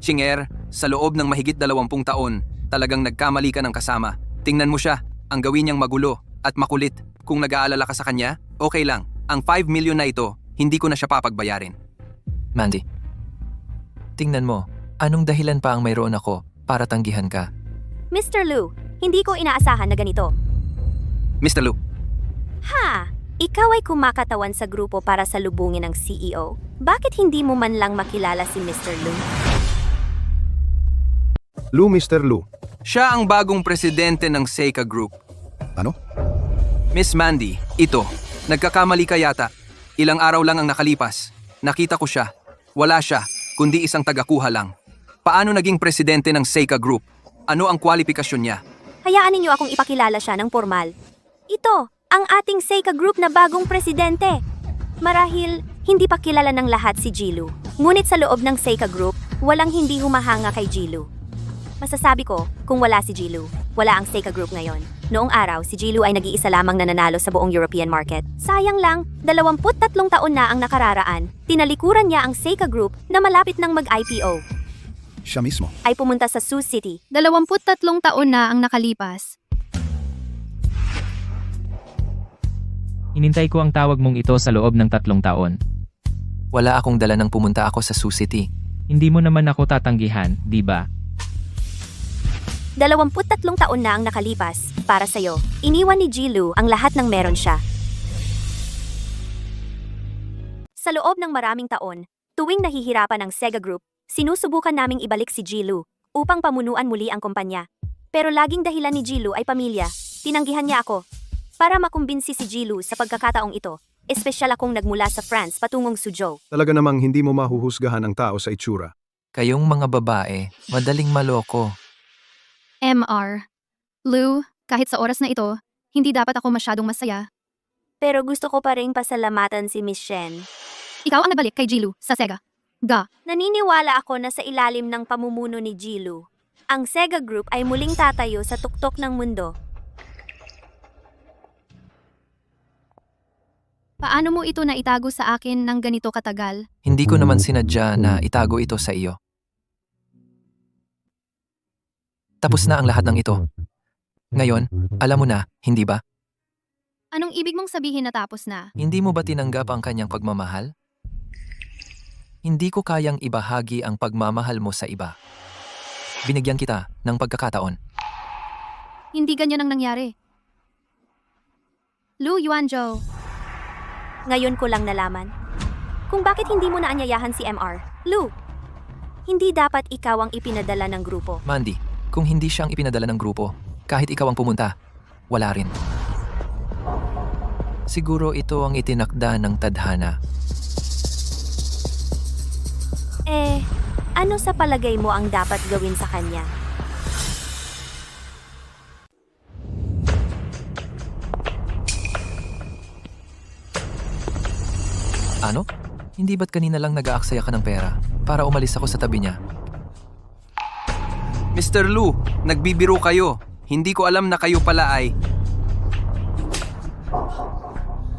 Ching Er, sa loob ng mahigit 20 taon, talagang nagkamali ka ng kasama. Tingnan mo siya, ang gawin niyang magulo at makulit. Kung nag-aalala ka sa kanya, okay lang. Ang 5 million na ito, hindi ko na siya papagbayarin. Mandy, tingnan mo, Anong dahilan pa ang mayroon ako para tanggihan ka? Mr. Lu, hindi ko inaasahan na ganito. Mr. Lu, Ha! Ikaw ay kumakatawan sa grupo para salubungin ang CEO. Bakit hindi mo man lang makilala si Mr. Lu? Lu, Mr. Lu. siya ang bagong presidente ng Seika Group. Ano? Miss Mandy, ito. Nagkakamali ka yata. Ilang araw lang ang nakalipas. Nakita ko siya. Wala siya, kundi isang tagakuha lang. Paano naging presidente ng Seika Group? Ano ang kwalifikasyon niya? Hayaan ninyo akong ipakilala siya ng formal. Ito, ang ating Seika Group na bagong presidente. Marahil, hindi pa kilala ng lahat si Jilu. Ngunit sa loob ng Seika Group, walang hindi humahanga kay Jilu. Masasabi ko, kung wala si Jilu, wala ang Seika Group ngayon. Noong araw, si Jilu ay nag-iisa lamang nananalo sa buong European market. Sayang lang, 23 taon na ang nakararaan, tinalikuran niya ang Seika Group na malapit ng mag-IPO. Siya mismo. Ay pumunta sa Sioux City. 23 taon na ang nakalipas. Inintay ko ang tawag mong ito sa loob ng 3 taon. Wala akong dala nang pumunta ako sa Sioux City. Hindi mo naman ako tatanggihan, di ba? 23 taon na ang nakalipas, para sa'yo. Iniwan ni Jilu ang lahat ng meron siya. Sa loob ng maraming taon, tuwing nahihirapan ang Sega Group, sinusubukan naming ibalik si Jilu upang pamunuan muli ang kumpanya. Pero laging dahilan ni Jilu ay pamilya. Tinanggihan niya ako. Para makumbinsi si Jilu sa pagkakataong ito, espesyal akong nagmula sa France patungong Suzhou. Talaga namang hindi mo mahuhusgahan ang tao sa itsura. Kayong mga babae, madaling maloko. MR. Lou, kahit sa oras na ito, hindi dapat ako masyadong masaya. Pero gusto ko pa rin pasalamatan si Miss Shen. Ikaw ang nagbalik kay Jilu sa Sega. Ga. Naniniwala ako na sa ilalim ng pamumuno ni Jilu, ang Sega Group ay muling tatayo sa tuktok ng mundo. Paano mo ito naitago sa akin ng ganito katagal? Hindi ko naman sinadya na itago ito sa iyo. Tapos na ang lahat ng ito. Ngayon, alam mo na, hindi ba? Anong ibig mong sabihin na tapos na? Hindi mo ba tinanggap ang kanyang pagmamahal? Hindi ko kayang ibahagi ang pagmamahal mo sa iba. Binigyan kita ng pagkakataon. Hindi ganyan ang nangyari. Lou Yuanzhou. Ngayon ko lang nalaman kung bakit hindi mo naanyayahan si MR. Lou, hindi dapat ikaw ang ipinadala ng grupo. Mandy, kung hindi siyang ipinadala ng grupo, kahit ikaw ang pumunta, wala rin. Siguro ito ang itinakda ng tadhana. Ano sa palagay mo ang dapat gawin sa kanya? Ano? Hindi ba't kanina lang nag-aaksaya ka ng pera para umalis ako sa tabi niya? Mr. Lu, nagbibiro kayo. Hindi ko alam na kayo pala ay...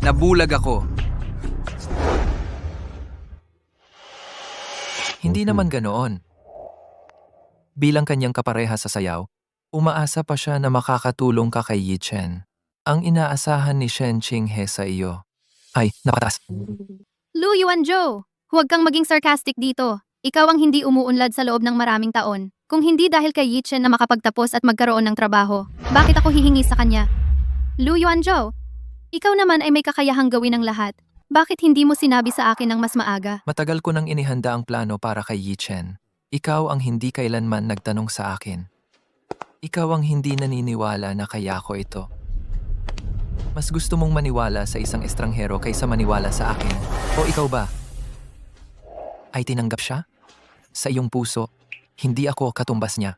Nabulag ako. Hindi naman ganoon. Bilang kanyang kapareha sa sayaw, umaasa pa siya na makakatulong ka kay Yi Chen. Ang inaasahan ni Shen Qinghe sa iyo ay napatas. Lou Yuanzhou, huwag kang maging sarcastic dito. Ikaw ang hindi umuunlad sa loob ng maraming taon. Kung hindi dahil kay Yi Chen na makapagtapos at magkaroon ng trabaho, bakit ako hihingi sa kanya? Lou Yuanzhou, ikaw naman ay may kakayahang gawin ang lahat. Bakit hindi mo sinabi sa akin ng mas maaga? Matagal ko nang inihanda ang plano para kay Yi Chen. Ikaw ang hindi kailanman nagtanong sa akin. Ikaw ang hindi naniniwala na kaya ko ito. Mas gusto mong maniwala sa isang estranghero kaysa maniwala sa akin. O ikaw ba? Ay tinanggap siya? Sa iyong puso, hindi ako katumbas niya.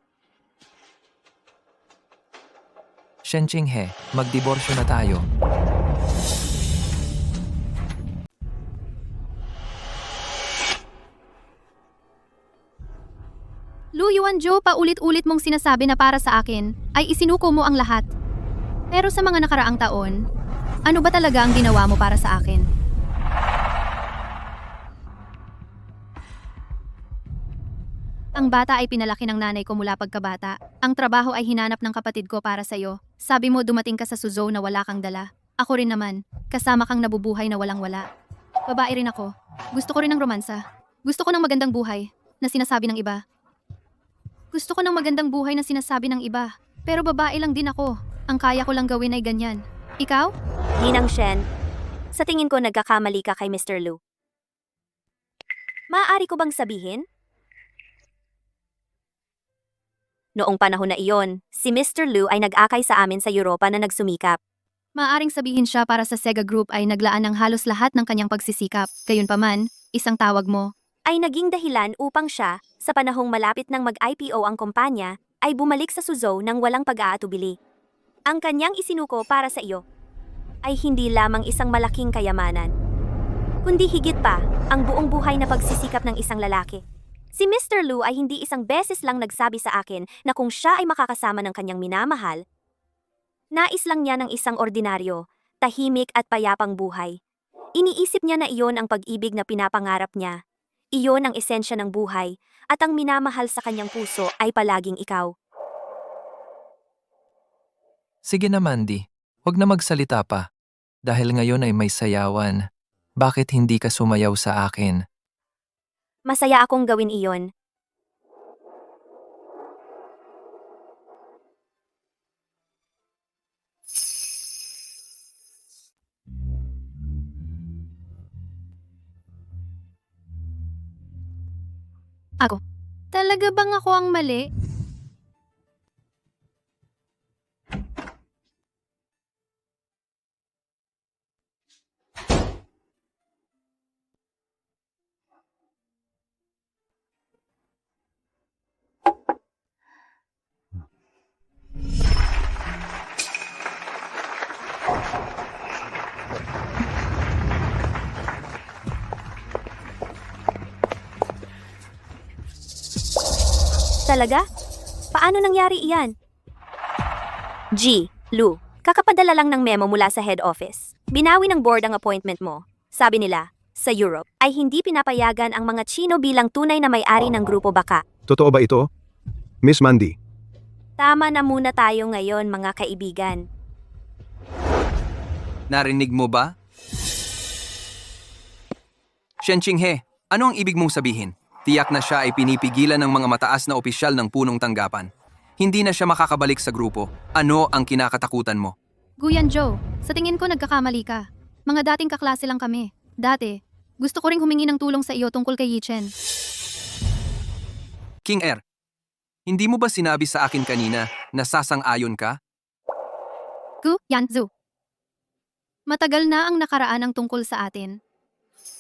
Shen Qinghe, magdiborsyo na tayo. Lou Yuanzhou, paulit-ulit mong sinasabi na para sa akin ay isinuko mo ang lahat. Pero sa mga nakaraang taon, ano ba talaga ang ginawa mo para sa akin? Ang bata ay pinalaki ng nanay ko mula pagkabata. Ang trabaho ay hinanap ng kapatid ko para sa'yo. Sabi mo dumating ka sa Suzhou na wala kang dala. Ako rin naman, kasama kang nabubuhay na walang-wala. Babae rin ako. Gusto ko rin ng romansa. Gusto ko ng magandang buhay, na sinasabi ng iba. Gusto ko ng magandang buhay na sinasabi ng iba. Pero babae lang din ako. Ang kaya ko lang gawin ay ganyan. Ikaw? Ninang Shen, sa tingin ko nagkakamali ka kay Mr. Lu. Maaari ko bang sabihin? Noong panahon na iyon, si Mr. Lu ay nag-akay sa amin sa Europa na nagsumikap. Maaring sabihin siya para sa Sega Group ay naglaan ng halos lahat ng kanyang pagsisikap. Gayunpaman, isang tawag mo. Ay naging dahilan upang siya, sa panahong malapit ng mag-IPO ang kumpanya, ay bumalik sa Suzhou nang walang pag-aatubili. Ang kanyang isinuko para sa iyo ay hindi lamang isang malaking kayamanan, kundi higit pa, ang buong buhay na pagsisikap ng isang lalaki. Si Mr. Lu ay hindi isang beses lang nagsabi sa akin na kung siya ay makakasama ng kanyang minamahal, nais lang niya ng isang ordinaryo, tahimik at payapang buhay. Iniisip niya na iyon ang pag-ibig na pinapangarap niya. Iyon ang esensya ng buhay, at ang minamahal sa kanyang puso ay palaging ikaw. Sige na Mandy, huwag na magsalita pa. Dahil ngayon ay may sayawan. Bakit hindi ka sumayaw sa akin? Masaya akong gawin iyon. Ako. Talaga bang ako ang mali? Talaga? Paano nangyari iyan? G. Lu, kakapadala lang ng memo mula sa head office. Binawi ng board ang appointment mo. Sabi nila, sa Europe, ay hindi pinapayagan ang mga Chino bilang tunay na may-ari ng Grupo Baka. Totoo ba ito? Miss Mandy, Tama na muna tayo ngayon mga kaibigan. Narinig mo ba? Shen Qinghe, ano ang ibig mong sabihin? Tiyak na siya ay pinipigilan ng mga mataas na opisyal ng punong tanggapan. Hindi na siya makakabalik sa grupo. Ano ang kinakatakutan mo? Guyan Joe, sa tingin ko nagkakamali ka. Mga dating kaklase lang kami. Dati, gusto ko ring humingi ng tulong sa iyo tungkol kay Yichen. King Er, hindi mo ba sinabi sa akin kanina na sasang-ayon ka? Gu Yanzu. Matagal na ang nakaraan ng tungkol sa atin.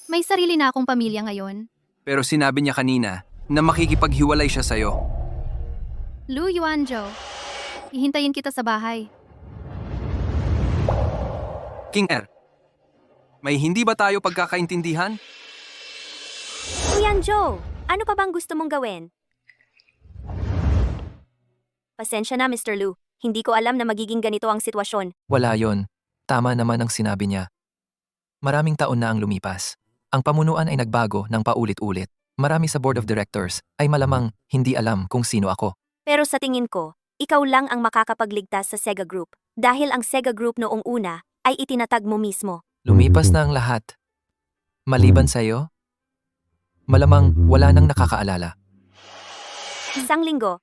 May sarili na akong pamilya ngayon. Pero sinabi niya kanina na makikipaghiwalay siya sa'yo. Lu Yuanzhou, ihintayin kita sa bahay. King Er, may hindi ba tayo pagkakaintindihan? Kuyan Joe, ano pa bang gusto mong gawin? Pasensya na Mr. Lu, hindi ko alam na magiging ganito ang sitwasyon. Wala yon. Tama naman ang sinabi niya. Maraming taon na ang lumipas. Ang pamunuan ay nagbago ng paulit-ulit. Marami sa board of directors ay malamang hindi alam kung sino ako. Pero sa tingin ko, ikaw lang ang makakapagligtas sa Sega Group dahil ang Sega Group noong una ay itinatag mo mismo. Lumipas na ang lahat. Maliban sa'yo, malamang wala nang nakakaalala. Isang linggo.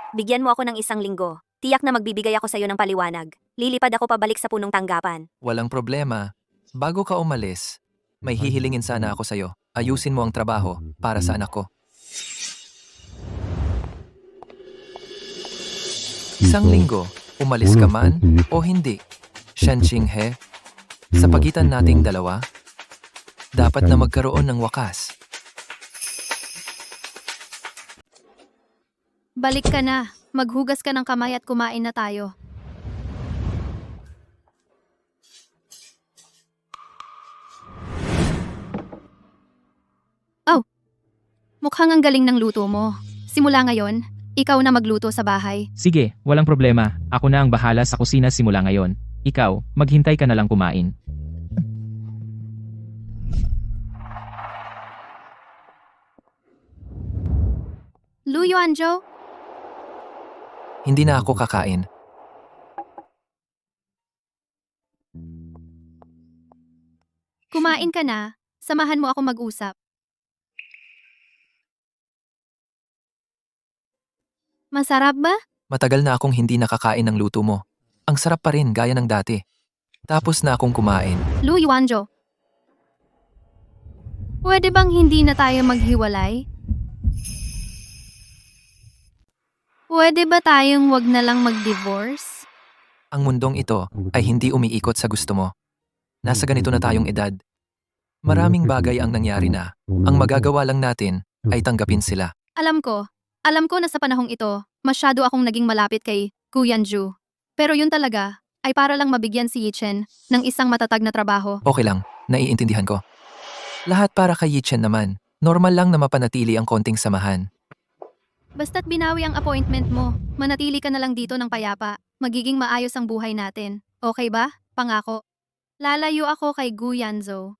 Bigyan mo ako ng isang linggo. Tiyak na magbibigay ako sa iyo ng paliwanag. Lilipad ako pabalik sa punong tanggapan. Walang problema. Bago ka umalis, may hihilingin sana ako sa'yo. Ayusin mo ang trabaho para sa anak ko. Isang linggo, umalis ka man o hindi. Shen Qinghe, sa pagitan nating dalawa, dapat na magkaroon ng wakas. Balik ka na. Maghugas ka ng kamay at kumain na tayo. Oh, mukhang ang galing ng luto mo. Simula ngayon, ikaw na magluto sa bahay. Sige, walang problema. Ako na ang bahala sa kusina simula ngayon. Ikaw, maghintay ka na lang kumain. Lu Yuanzhou, Hindi na ako kakain. kumain ka na. Samahan mo ako mag-usap. Masarap ba? Matagal na akong hindi nakakain ng luto mo. Ang sarap pa rin gaya ng dati. Tapos na akong kumain. Lu Yuanjo. Pwede bang hindi na tayo maghiwalay? Pwede ba tayong wag na lang mag-divorce? Ang mundong ito ay hindi umiikot sa gusto mo. Nasa ganito na tayong edad. Maraming bagay ang nangyari na. Ang magagawa lang natin ay tanggapin sila. Alam ko na sa panahong ito, masyado akong naging malapit kay Guyanju. Pero yun talaga, ay para lang mabigyan si Yichen ng isang matatag na trabaho. Okay lang, naiintindihan ko. Lahat para kay Yichen naman. Normal lang na mapanatili ang konting samahan. Basta't binawi ang appointment mo, manatili ka na lang dito ng payapa. Magiging maayos ang buhay natin. Okay ba? Pangako. Lalayo ako kay Guyanzo.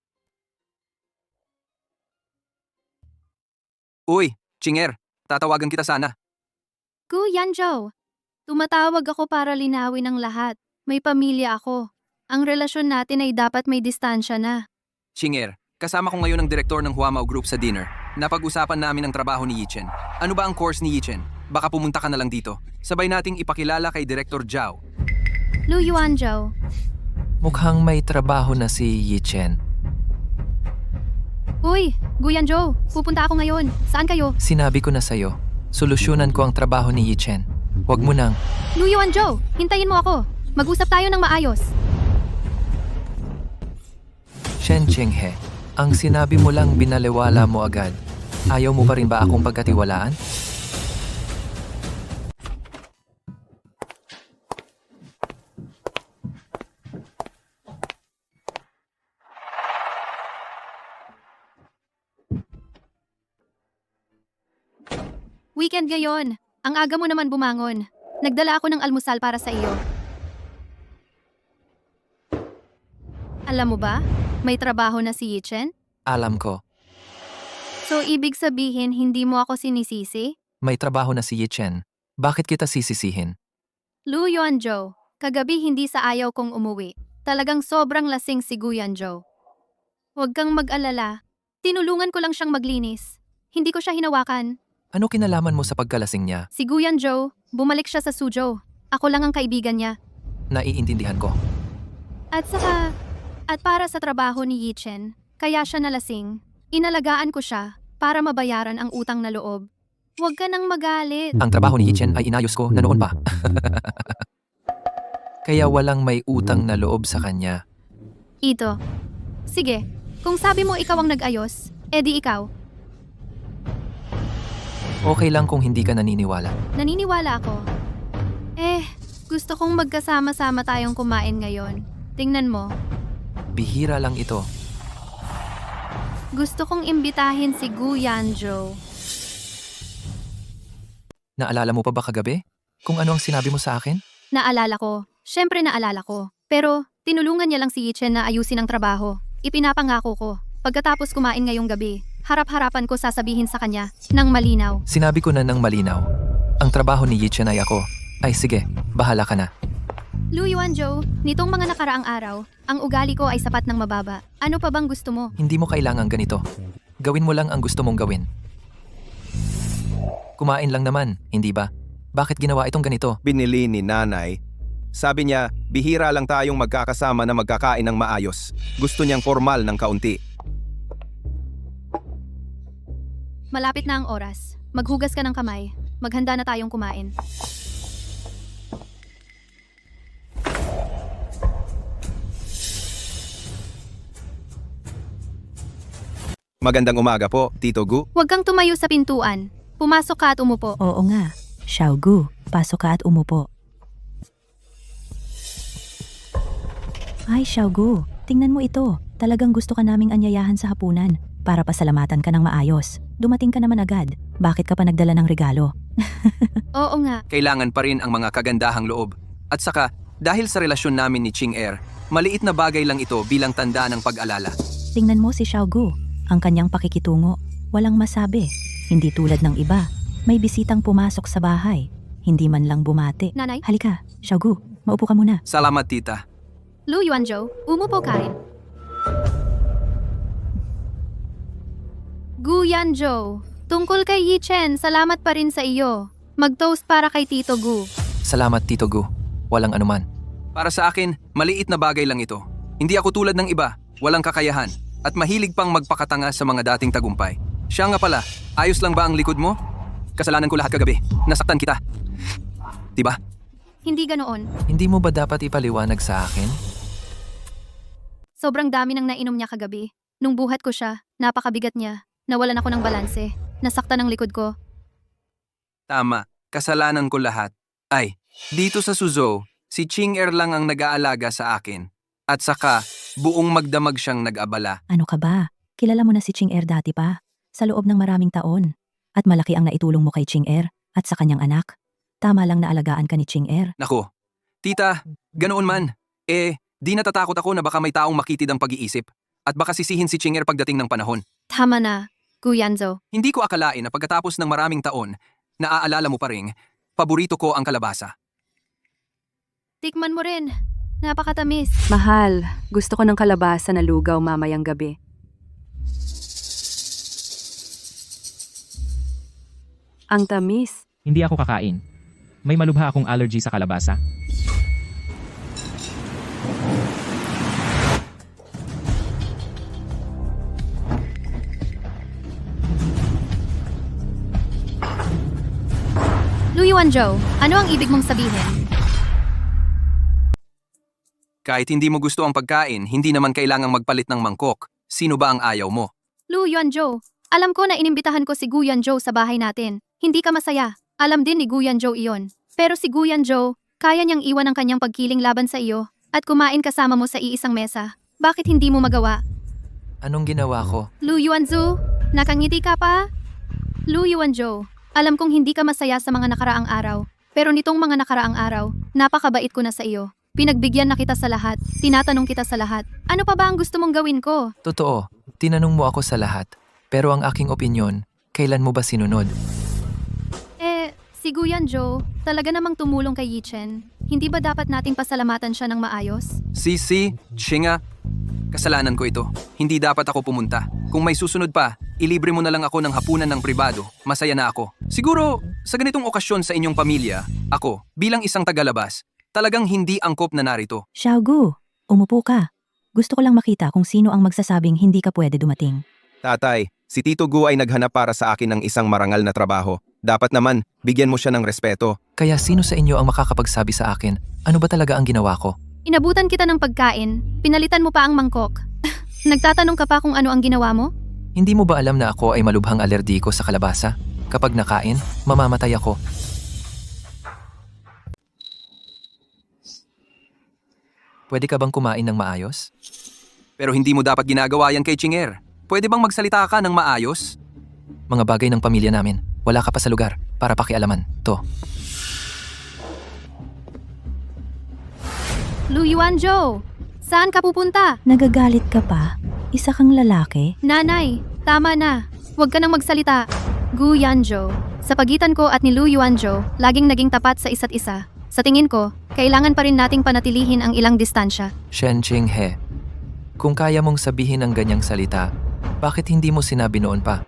Uy, Chinger, tatawagan kita sana. Guyanjo, tumatawag ako para linawin ang lahat. May pamilya ako. Ang relasyon natin ay dapat may distansya na. Chinger, kasama ko ngayon ang direktor ng Huamao Group sa dinner. Napag-usapan namin ang trabaho ni Yichen. Ano ba ang course ni Yichen? Baka pumunta ka na lang dito. Sabay nating ipakilala kay Director Zhao. Lu Yuanjo, Mukhang may trabaho na si Yichen. uy, Guyanjo, pupunta ako ngayon. Saan kayo? Sinabi ko na sa'yo, solusyonan ko ang trabaho ni Yichen. Huwag mo nang. Lu Yuanjo, hintayin mo ako. Mag-usap tayo ng maayos. Shen Chenghe, ang sinabi mo lang binaliwala mo agad. Ayaw mo pa rin ba akong pagkatiwalaan? Weekend ngayon. Ang aga mo naman bumangon. Nagdala ako ng almusal para sa iyo. Alam mo ba, may trabaho na si Yichen? Alam ko, So ibig sabihin hindi mo ako sinisisi? may trabaho na si Yichen. Bakit kita sisisihin? Lu Yuanjo, kagabi hindi sa ayaw kong umuwi. Talagang sobrang lasing si Guyanjo. Huwag kang mag-alala. Tinulungan ko lang siyang maglinis. Hindi ko siya hinawakan. Ano kinalaman mo sa pagkalasing niya? Si Guyanjo, bumalik siya sa Suzhou. Ako lang ang kaibigan niya. Naiintindihan ko. At para sa trabaho ni Yichen, kaya siya nalasing. Inalagaan ko siya para mabayaran ang utang na loob. Huwag ka nang magalit. Ang trabaho ni Yichen ay inayos ko na noon pa. Kaya walang may utang na loob sa kanya. Ito. Sige, kung sabi mo ikaw ang nag-ayos, edi ikaw. Okay lang kung hindi ka naniniwala. Naniniwala ako. Gusto kong magkasama-sama tayong kumain ngayon. Tingnan mo, Bihira lang ito. gusto kong imbitahin si Guyanjo. Naalala mo pa ba kagabi? Kung ano ang sinabi mo sa akin? Naalala ko. Siyempre naalala ko. Pero, tinulungan niya lang si Yichen na ayusin ang trabaho. Ipinapangako ko. Pagkatapos kumain ngayong gabi, harap-harapan ko sasabihin sa kanya, nang malinaw. Sinabi ko na ng malinaw. Ang trabaho ni Yichen ay ako. Ay sige, bahala ka na. Lu Yuanjo, nitong mga nakaraang araw, ang ugali ko ay sapat ng mababa. Ano pa bang gusto mo? Hindi mo kailangan ganito. Gawin mo lang ang gusto mong gawin. Kumain lang naman, hindi ba? Bakit ginawa itong ganito? Binili ni nanay. Sabi niya, bihira lang tayong magkakasama na magkakain ng maayos. Gusto niyang formal ng kaunti. Malapit na ang oras. Maghugas ka ng kamay. Maghanda na tayong kumain. Magandang umaga po, Tito Gu. Huwag kang tumayo sa pintuan. Pumasok ka at umupo. Oo nga. Xiaogu, pasok ka at umupo. Ay, Xiaogu, tingnan mo ito. Talagang gusto ka naming anyayahan sa hapunan para pasalamatan ka ng maayos. Dumating ka naman agad. Bakit ka pa nagdala ng regalo? Oo nga. Kailangan pa rin ang mga kagandahang loob. At saka, dahil sa relasyon namin ni Ching Er, maliit na bagay lang ito bilang tanda ng pag-alala. Tingnan mo si Xiaogu. Ang kanyang pakikitungo. Walang masabi. Hindi tulad ng iba. May bisitang pumasok sa bahay. Hindi man lang bumati. Nanay? Halika, Xiaogu, maupo ka muna. Salamat, tita. Lu Yuanjo, umupo ka rin. Guyanjo, tungkol kay Yichen, salamat pa rin sa iyo. Mag-toast para kay Tito Gu. Salamat, Tito Gu. Walang anuman. Para sa akin, maliit na bagay lang ito. Hindi ako tulad ng iba, walang kakayahan, at mahilig pang magpakatanga sa mga dating tagumpay. Siya nga pala, ayos lang ba ang likod mo? Kasalanan ko lahat kagabi. Nasaktan kita. Diba? Hindi ganoon. Hindi mo ba dapat ipaliwanag sa akin? Sobrang dami nang nainom niya kagabi. Nung buhat ko siya, napakabigat niya. Nawalan ako ng balanse. Nasaktan ang likod ko. Tama, kasalanan ko lahat. Ay, dito sa Suzhou, si Ching-er lang ang nag-aalaga sa akin. At saka, buong magdamag siyang nag-abala. Ano ka ba? Kilala mo na si Ching-er dati pa. Sa loob ng maraming taon. At malaki ang naitulong mo kay Ching-er at sa kanyang anak. Tama lang na alagaan ka ni Ching-er. Nako, tita, ganoon man. Di natatakot ako na baka may taong makitid ang pag-iisip. At baka sisihin si Ching-er pagdating ng panahon. Tama na, Gu Yanzhou. Hindi ko akalain na pagkatapos ng maraming taon, naaalala mo pa rin, paborito ko ang kalabasa. Tikman mo rin. Napakatamis. Mahal, gusto ko ng kalabasa na lugaw mamayang gabi. Ang tamis. Hindi ako kakain. May malubha akong allergy sa kalabasa. Lu Yuanzhou, ano ang ibig mong sabihin? Kahit hindi mo gusto ang pagkain, hindi naman kailangang magpalit ng mangkok. Sino ba ang ayaw mo? Lu Yuanzhou, alam ko na inimbitahan ko si Gu Yanzhou sa bahay natin. Hindi ka masaya. Alam din ni Gu Yanzhou iyon. Pero si Gu Yanzhou, kaya niyang iwan ang kanyang pagkiling laban sa iyo at kumain kasama mo sa iisang mesa. Bakit hindi mo magawa? Anong ginawa ko? Lu Yuanzhou, nakangiti ka pa? Lu Yuanzhou, alam kong hindi ka masaya sa mga nakaraang araw. Pero nitong mga nakaraang araw, napakabait ko na sa iyo. Pinagbigyan na kita sa lahat. Tinatanong kita sa lahat. Ano pa ba ang gusto mong gawin ko? Totoo, tinanong mo ako sa lahat. Pero ang aking opinyon, kailan mo ba sinunod? Si Gu Yanzhou, talaga namang tumulong kay Yichen. Hindi ba dapat nating pasalamatan siya ng maayos? Sisi, Chinga, kasalanan ko ito. Hindi dapat ako pumunta. Kung may susunod pa, ilibre mo na lang ako ng hapunan ng pribado. Masaya na ako. Siguro, sa ganitong okasyon sa inyong pamilya, ako, bilang isang tagalabas, talagang hindi angkop na narito. Xiaogu, umupo ka. Gusto ko lang makita kung sino ang magsasabing hindi ka pwede dumating. Tatay, si Tito Gu ay naghanap para sa akin ng isang marangal na trabaho. Dapat naman, bigyan mo siya ng respeto. Kaya sino sa inyo ang makakapagsabi sa akin, ano ba talaga ang ginawa ko? Inabutan kita ng pagkain, pinalitan mo pa ang mangkok. Nagtatanong ka pa kung ano ang ginawa mo? Hindi mo ba alam na ako ay malubhang alerdi ko sa kalabasa? Kapag nakain, mamamatay ako. Pwede ka bang kumain ng maayos? Pero hindi mo dapat ginagawa yan kay Ching-er. Pwede bang magsalita ka ng maayos? Mga bagay ng pamilya namin, wala ka pa sa lugar para pakialaman to. Lu Yuanzhou, saan ka pupunta? Nagagalit ka pa? Isa kang lalaki? Nanay, tama na. Huwag ka nang magsalita. Gu Yanzhou, sa pagitan ko at ni Lu Yuanzhou, laging naging tapat sa isa't isa. Sa tingin ko, kailangan pa rin nating panatilihin ang ilang distansya. Shen Ching-he, kung kaya mong sabihin ang ganyang salita, bakit hindi mo sinabi noon pa?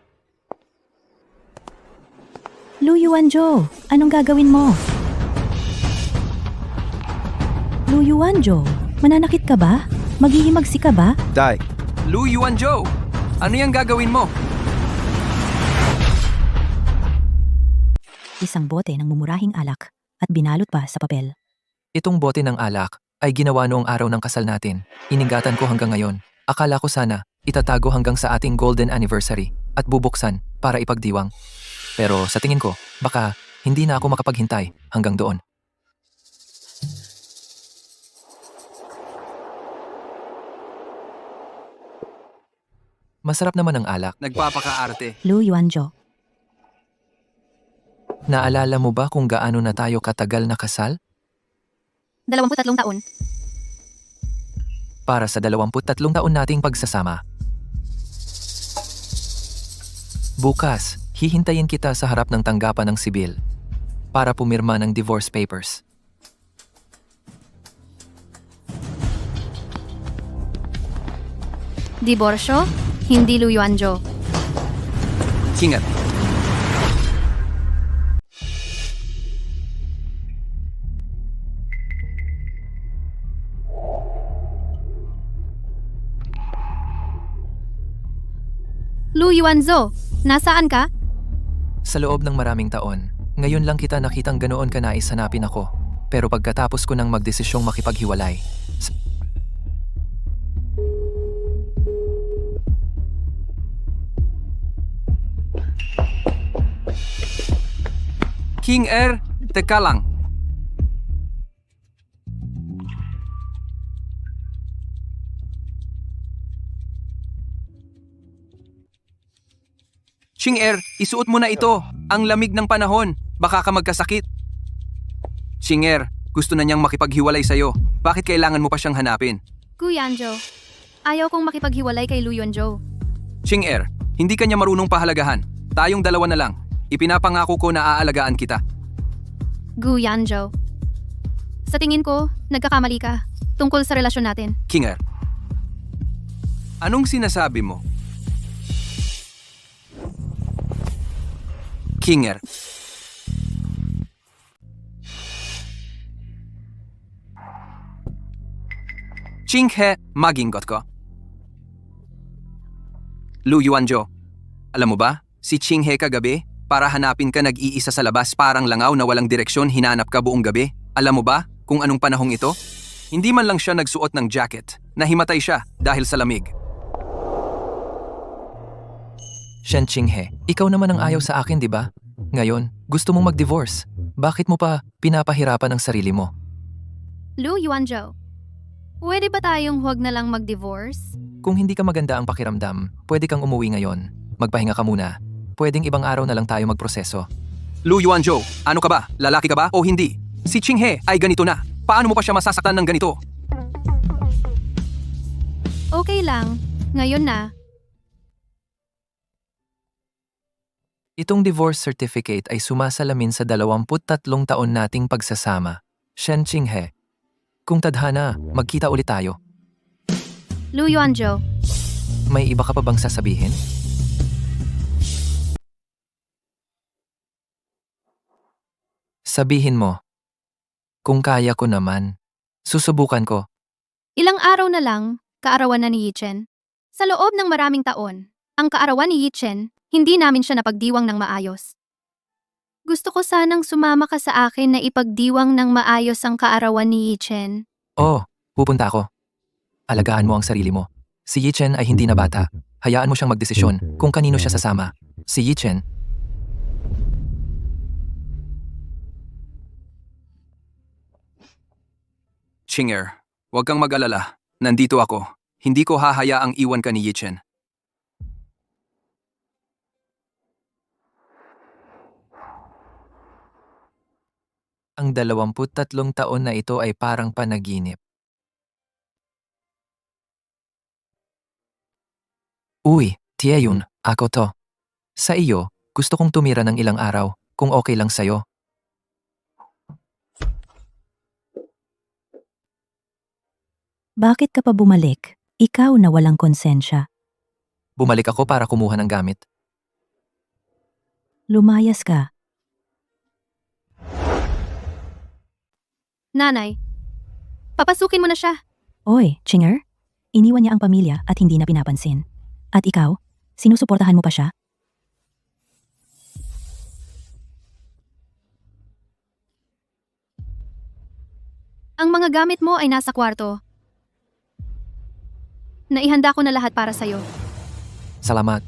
Lu Yuanzhou, anong gagawin mo? Lu Yuanzhou, mananakit ka ba? Maghihimagsi ka ba? Tay, Lu Yuanzhou, ano yung gagawin mo? Isang bote ng mumurahing alak at binalot pa sa papel. Itong bote ng alak ay ginawa noong araw ng kasal natin. Iningatan ko hanggang ngayon. Akala ko sana itatago hanggang sa ating golden anniversary at bubuksan para ipagdiwang. Pero sa tingin ko, baka hindi na ako makapaghintay hanggang doon. Masarap naman ang alak. Nagpapakaarte. Lu Yuanzhou, Naalala mo ba kung gaano na tayo katagal na kasal? 23 taon. Para sa 23 taon nating pagsasama. Bukas, hihintayin kita sa harap ng tanggapan ng sibil para pumirma ng divorce papers. Diborsyo? Hindi Lu Yuanzhou. Ingat. Lu Yuanzhou, nasaan ka? Sa loob ng maraming taon, ngayon lang kita nakitang ganoon ka nais hanapin ako. Pero pagkatapos ko nang magdesisyong makipaghiwalay, King Er, teka lang. King Er, isuot mo na ito. Ang lamig ng panahon. Baka ka magkasakit. King Er, gusto na niyang makipaghiwalay sa'yo. Bakit kailangan mo pa siyang hanapin? Gu Yanzhou, ayaw kong makipaghiwalay kay Lu Yuanzhou. King Er, hindi ka niya marunong pahalagahan. Tayong dalawa na lang. Ipinapangako ko na aalagaan kita. Gu Yanzhou. Sa tingin ko, nagkakamali ka tungkol sa relasyon natin. King Er, anong sinasabi mo? King Er. Chinghe, magingot ko. Lu Yuanzhou, alam mo ba, si Chinghe kagabi, para hanapin ka nag-iisa sa labas parang langaw na walang direksyon hinanap ka buong gabi. Alam mo ba kung anong panahong ito? Hindi man lang siya nagsuot ng jacket, nahimatay siya dahil sa lamig. Shen Chinghe, ikaw naman ang ayaw sa akin, di ba? Ngayon, gusto mong mag-divorce. Bakit mo pa pinapahirapan ang sarili mo? Lu Yuanzhou, pwede ba tayong huwag na lang mag-divorce? Kung hindi ka maganda ang pakiramdam, pwede kang umuwi ngayon. Magpahinga ka muna. Pwedeng ibang araw na lang tayo magproseso. Lu Yuanzhou, ano ka ba? Lalaki ka ba o hindi? Si Chinghe ay ganito na. Paano mo pa siya masasaktan ng ganito? Okay lang, ngayon na. Itong divorce certificate ay sumasalamin sa 23 taon nating pagsasama. Shen Chinghe. Kung tadhana, magkita ulit tayo. Lu Yuanzhou, May iba ka pa bang sasabihin? Sabihin mo. Kung kaya ko naman. Susubukan ko. ilang araw na lang, kaarawan na ni Yichen. Sa loob ng maraming taon, ang kaarawan ni Yichen, hindi namin siya napagdiwang ng maayos. Gusto ko sanang sumama ka sa akin na ipagdiwang ng maayos ang kaarawan ni Yichen. Oh, pupunta ako. Alagaan mo ang sarili mo. Si Yichen ay hindi na bata. Hayaan mo siyang magdesisyon kung kanino siya sasama. Si Yichen. Chinger, huwag kang mag-alala. Nandito ako. Hindi ko hahayaang iwan ka ni Yichen. Ang 23 taon na ito ay parang panaginip. Uy, Tieyun, ako to. Sa iyo, gusto kong tumira ng ilang araw, kung okay lang sa'yo. Bakit ka pa bumalik? Ikaw na walang konsensya. Bumalik ako para kumuha ng gamit. Lumayas ka. Nanay, papasukin mo na siya. Oy, Chinger. Iniwan niya ang pamilya at hindi na pinapansin. At ikaw, sinusuportahan mo pa siya? Ang mga gamit mo ay nasa kwarto. Naihanda ko na lahat para sa'yo. Salamat.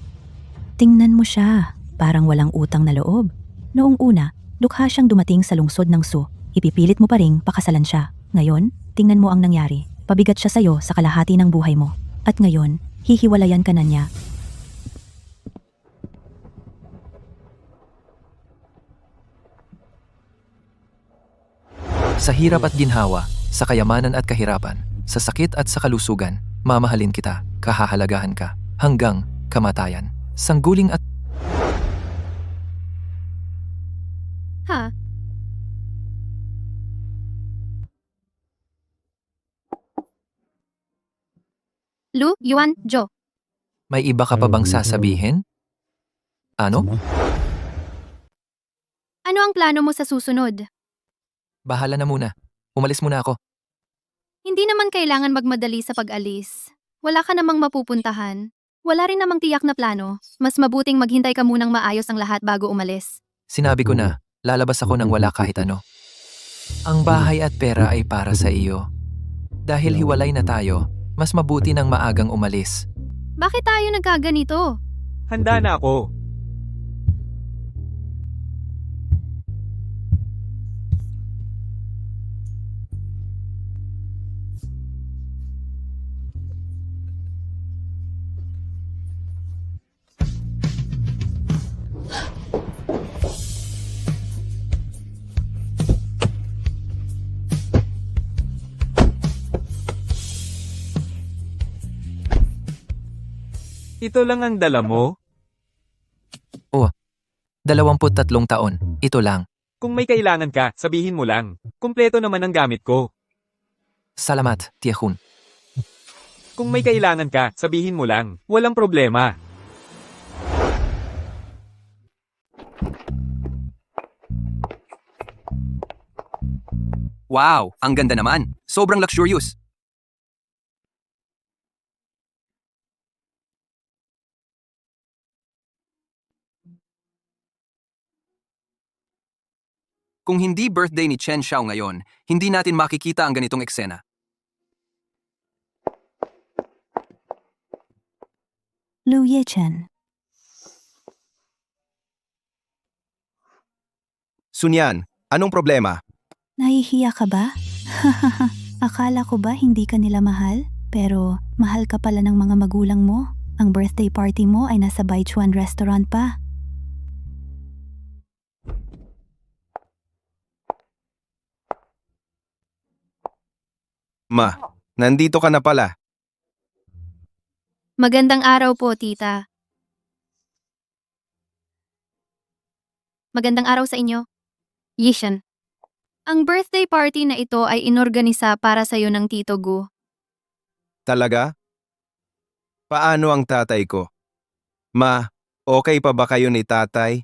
Tingnan mo siya. Parang walang utang na loob. Noong una, dukha siyang dumating sa lungsod ng Su. Ipipilit mo pa ring pakasalan siya. Ngayon, tingnan mo ang nangyari. Pabigat siya sa'yo sa kalahati ng buhay mo. At ngayon, hihiwalayan ka na niya. Sa hirap at ginhawa, sa kayamanan at kahirapan, sa sakit at sa kalusugan, mamahalin kita, kahahalagahan ka, hanggang kamatayan. Sangguling at Ha? Lu Yuanzhou, may iba ka pa bang sasabihin? Ano? ano ang plano mo sa susunod? Bahala na muna. Umalis muna ako. Hindi naman kailangan magmadali sa pag-alis. Wala ka namang mapupuntahan. Wala rin namang tiyak na plano. Mas mabuting maghintay ka munang maayos ang lahat bago umalis. Sinabi ko na, lalabas ako nang wala kahit ano. Ang bahay at pera ay para sa iyo. Dahil hiwalay na tayo, mas mabuti nang maagang umalis. Bakit tayo nagkaganito? Handa na ako. Ito lang ang dala mo? 23 taon, ito lang. Kung may kailangan ka, sabihin mo lang. Kumpleto naman ang gamit ko. Salamat, Tia Hun. Kung may kailangan ka, sabihin mo lang. Walang problema. Wow, ang ganda naman. Sobrang luxurious. Kung hindi birthday ni Chen Xiao ngayon, hindi natin makikita ang ganitong eksena. Lu Yechen, Sunyan, anong problema? nahihiya ka ba? Akala ko ba hindi ka nila mahal? Pero mahal ka pala ng mga magulang mo. Ang birthday party mo ay nasa Baichuan restaurant pa. Ma, nandito ka na pala. Magandang araw po, tita. Magandang araw sa inyo. Yishan. Ang birthday party na ito ay inorganisa para sa'yo ng Tito Gu. Talaga? Paano ang tatay ko? Ma, okay pa ba kayo ni tatay?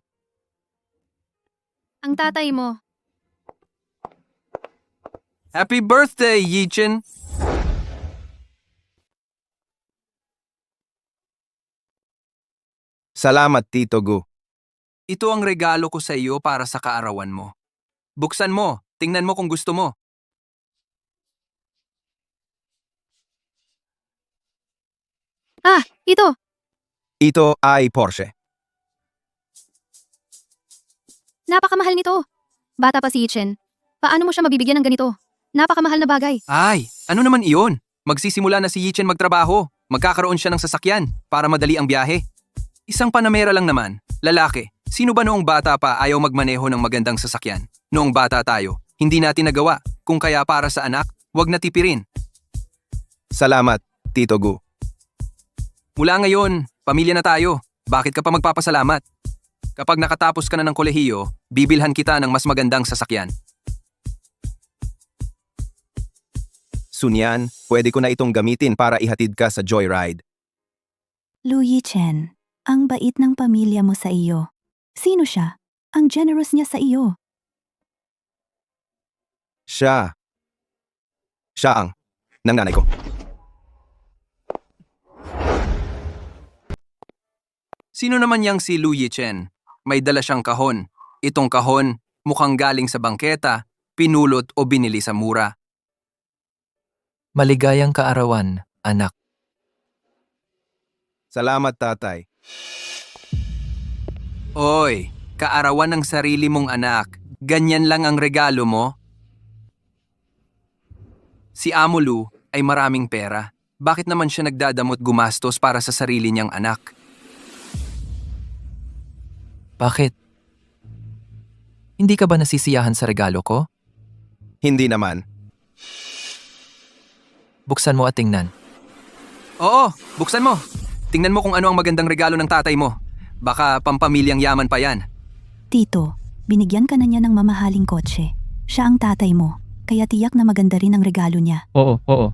Ang tatay mo. Happy birthday, Yi-Chen! Salamat, Tito Gu. Ito ang regalo ko sa iyo para sa kaarawan mo. Buksan mo, tingnan mo kung gusto mo. Ah, ito! Ito ay Porsche. Napakamahal nito. Bata pa si Yichen. Paano mo siya mabibigyan ng ganito? Napakamahal na bagay. Ay, ano naman iyon? Magsisimula na si Yi-Chen magtrabaho. Magkakaroon siya ng sasakyan para madali ang biyahe. Isang panamera lang naman, lalaki. Sino ba noong bata pa ayaw magmaneho ng magandang sasakyan? Noong bata tayo, hindi natin nagawa. Kung kaya para sa anak, wag na tipirin. Salamat, Tito Gu. Mula ngayon, pamilya na tayo. Bakit ka pa magpapasalamat? Kapag nakatapos ka na ng kolehiyo, bibilhan kita ng mas magandang sasakyan. Sunyan, pwede ko na itong gamitin para ihatid ka sa joyride. Lu Yichen, ang bait ng pamilya mo sa iyo. Sino siya? Ang generous niya sa iyo. Siya ang ng nanay ko. Sino naman yang si Lu Yichen? May dala siyang kahon. Itong kahon, mukhang galing sa bangketa, pinulot o binili sa mura. Maligayang kaarawan, anak. Salamat, tatay. Oy, kaarawan ng sarili mong anak. Ganyan lang ang regalo mo? Si Amo Lu ay maraming pera. Bakit naman siya nagdadamot gumastos para sa sarili niyang anak? Bakit? Hindi ka ba nasisiyahan sa regalo ko? Hindi naman. Buksan mo at tingnan. Oo, buksan mo. Tingnan mo kung ano ang magandang regalo ng tatay mo. Baka pampamilyang yaman pa yan. Tito, binigyan ka na niya ng mamahaling kotse. Siya ang tatay mo, kaya tiyak na maganda rin ang regalo niya. Oo.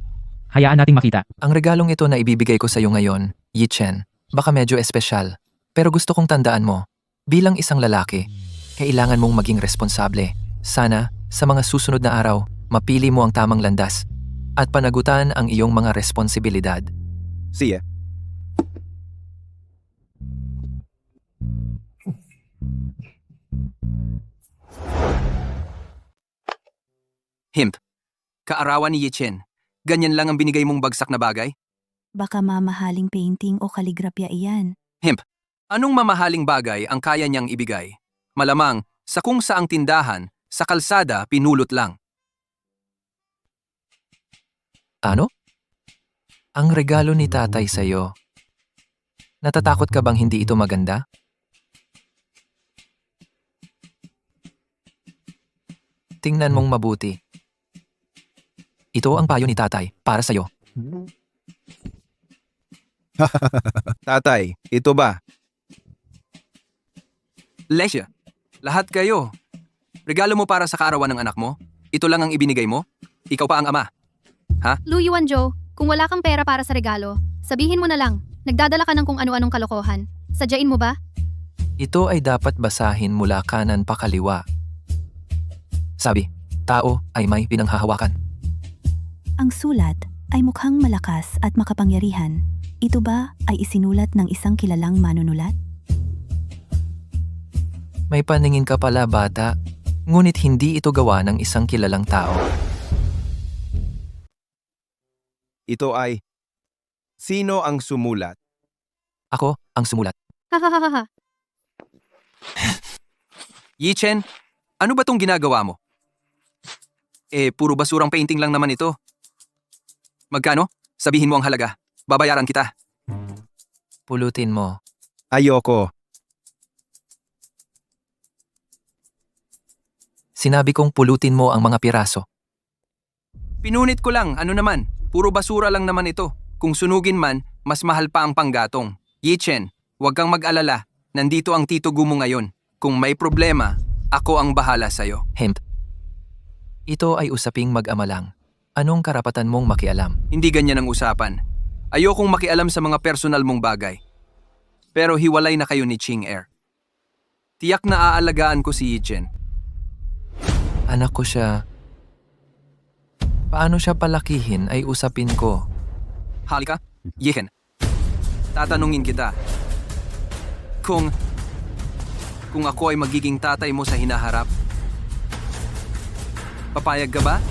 Hayaan nating makita. Ang regalong ito na ibibigay ko sa iyo ngayon, Yi-Chen, baka medyo espesyal. Pero gusto kong tandaan mo, bilang isang lalaki, kailangan mong maging responsable. Sana, sa mga susunod na araw, mapili mo ang tamang landas at panagutan ang iyong mga responsibilidad. Siya. Himp, kaarawan ni Yichen. Ganyan lang ang binigay mong bagsak na bagay? Baka mamahaling painting o kaligrapya iyan. Himp, anong mamahaling bagay ang kaya niyang ibigay? Malamang, sa kung saang tindahan, sa kalsada, pinulot lang. Ano? Ang regalo ni tatay sa'yo. Natatakot ka bang hindi ito maganda? Tingnan mong mabuti. Ito ang payo ni tatay para sa'yo. Tatay, ito ba? Lesya, lahat kayo. Regalo mo para sa kaarawan ng anak mo? Ito lang ang ibinigay mo? Ikaw pa ang ama. Lu Yuanzhou, kung wala kang pera para sa regalo, sabihin mo na lang. Nagdadala ka ng kung ano-anong kalokohan. Sadyain mo ba? Ito ay dapat basahin mula kanan pa kaliwa. Sabi, tao ay may pinanghahawakan. Ang sulat ay mukhang malakas at makapangyarihan. Ito ba ay isinulat ng isang kilalang manunulat? May paningin ka pala bata, ngunit hindi ito gawa ng isang kilalang tao. Ito ay... Sino ang sumulat? Ako ang sumulat. Hahaha. Yichen, ano ba tong ginagawa mo? Puro basurang painting lang naman ito. Magkano? Sabihin mo ang halaga. Babayaran kita. Pulutin mo. Ayoko. Sinabi kong pulutin mo ang mga piraso. Pinunit ko lang, ano naman? Puro basura lang naman ito. Kung sunugin man, mas mahal pa ang panggatong. Yichen, huwag kang mag-alala. Nandito ang Tito Gu mo ngayon. Kung may problema, ako ang bahala sa'yo. Hemp. Ito ay usaping mag-ama lang. Anong karapatan mong makialam? Hindi ganyan ang usapan. Ayokong makialam sa mga personal mong bagay. Pero hiwalay na kayo ni Ching Er. Tiyak na aalagaan ko si Yichen. Anak ko siya. Paano siya palakihin ay usapin ko. Halika, Yichen. Tatanungin kita. Kung ako ay magiging tatay mo sa hinaharap, papayag ka ba?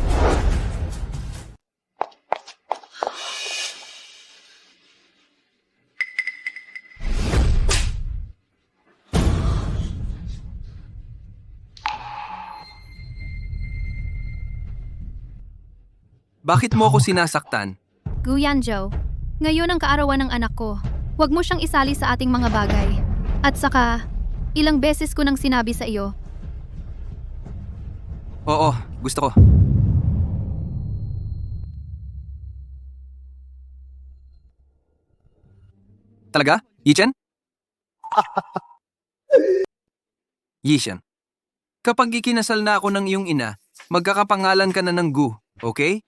Bakit mo ako sinasaktan? Gu Yanzhou, ngayon ang kaarawan ng anak ko. Huwag mo siyang isali sa ating mga bagay. At saka, ilang beses ko nang sinabi sa iyo. Oo, gusto ko. Talaga? Yichen? Yishan. Kapag ikinasal na ako ng iyong ina, magkakapangalan ka na ng Gu, okay?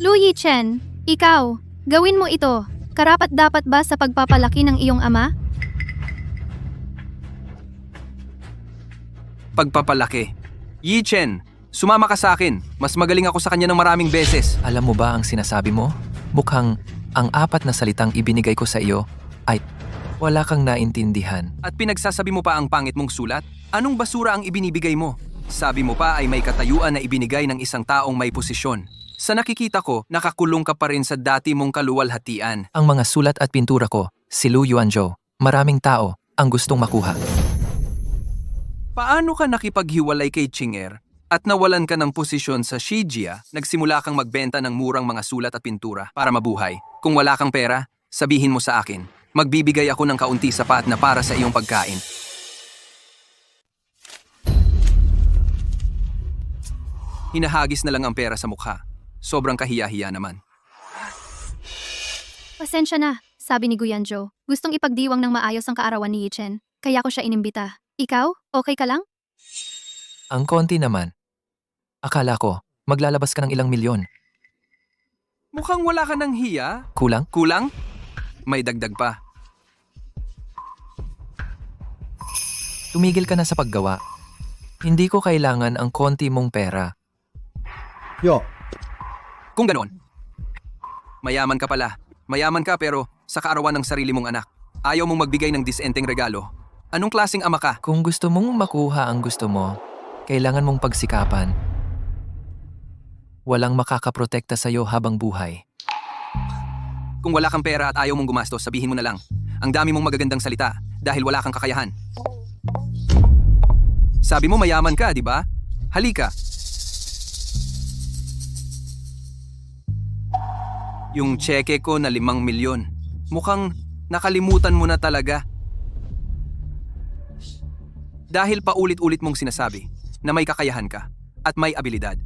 Lu Yichen, ikaw, gawin mo ito. Karapat-dapat ba sa pagpapalaki ng iyong ama? Pagpapalaki. Yichen, sumama ka sa akin. Mas magaling ako sa kanya ng maraming beses. Alam mo ba ang sinasabi mo? Mukhang ang 4 na salitang ibinigay ko sa iyo ay wala kang naintindihan. At pinagsasabi mo pa ang pangit mong sulat? Anong basura ang ibinibigay mo? Sabi mo pa ay may katayuan na ibinigay ng isang taong may posisyon. Sa nakikita ko, nakakulong ka pa rin sa dati mong kaluwalhatian. Ang mga sulat at pintura ko, si Lu Yuanzhou, maraming tao ang gustong makuha. Paano ka nakipaghiwalay kay Ching Er at nawalan ka ng posisyon sa Shijia, nagsimula kang magbenta ng murang mga sulat at pintura para mabuhay? Kung wala kang pera, sabihin mo sa akin. Magbibigay ako ng kaunti sapat na para sa iyong pagkain. Hinahagis na lang ang pera sa mukha. Sobrang kahiya-hiya naman. Pasensya na, sabi ni Gu Yanzhou. Gustong ipagdiwang ng maayos ang kaarawan ni Yichen, kaya ko siya inimbita. Ikaw, okay ka lang? Ang konti naman. Akala ko, maglalabas ka ng ilang milyon. Mukhang wala ka ng hiya. Kulang? Kulang? May dagdag pa. Tumigil ka na sa paggawa. Hindi ko kailangan ang konti mong pera. Kung ganoon. Mayaman ka pala. Mayaman ka pero sa kaarawan ng sarili mong anak. Ayaw mong magbigay ng disenteng regalo. Anong klaseng ama ka? Kung gusto mong makuha ang gusto mo, kailangan mong pagsikapan. Walang makakaprotekta sa'yo habang buhay. Kung wala kang pera at ayaw mong gumastos, sabihin mo na lang. Ang dami mong magagandang salita dahil wala kang kakayahan. Sabi mo mayaman ka, di ba? Halika. Yung cheque ko na 5 milyon. Mukhang nakalimutan mo na talaga. Dahil paulit-ulit mong sinasabi na may kakayahan ka at may abilidad.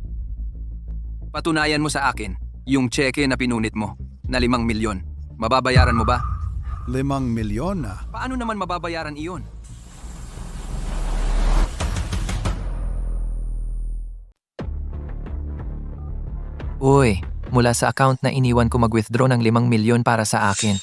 Patunayan mo sa akin yung cheque na pinunit mo na 5 milyon. Mababayaran mo ba? 5 milyon na. Paano naman mababayaran iyon? Uy, mula sa account na iniwan ko mag-withdraw ng 5 milyon para sa akin.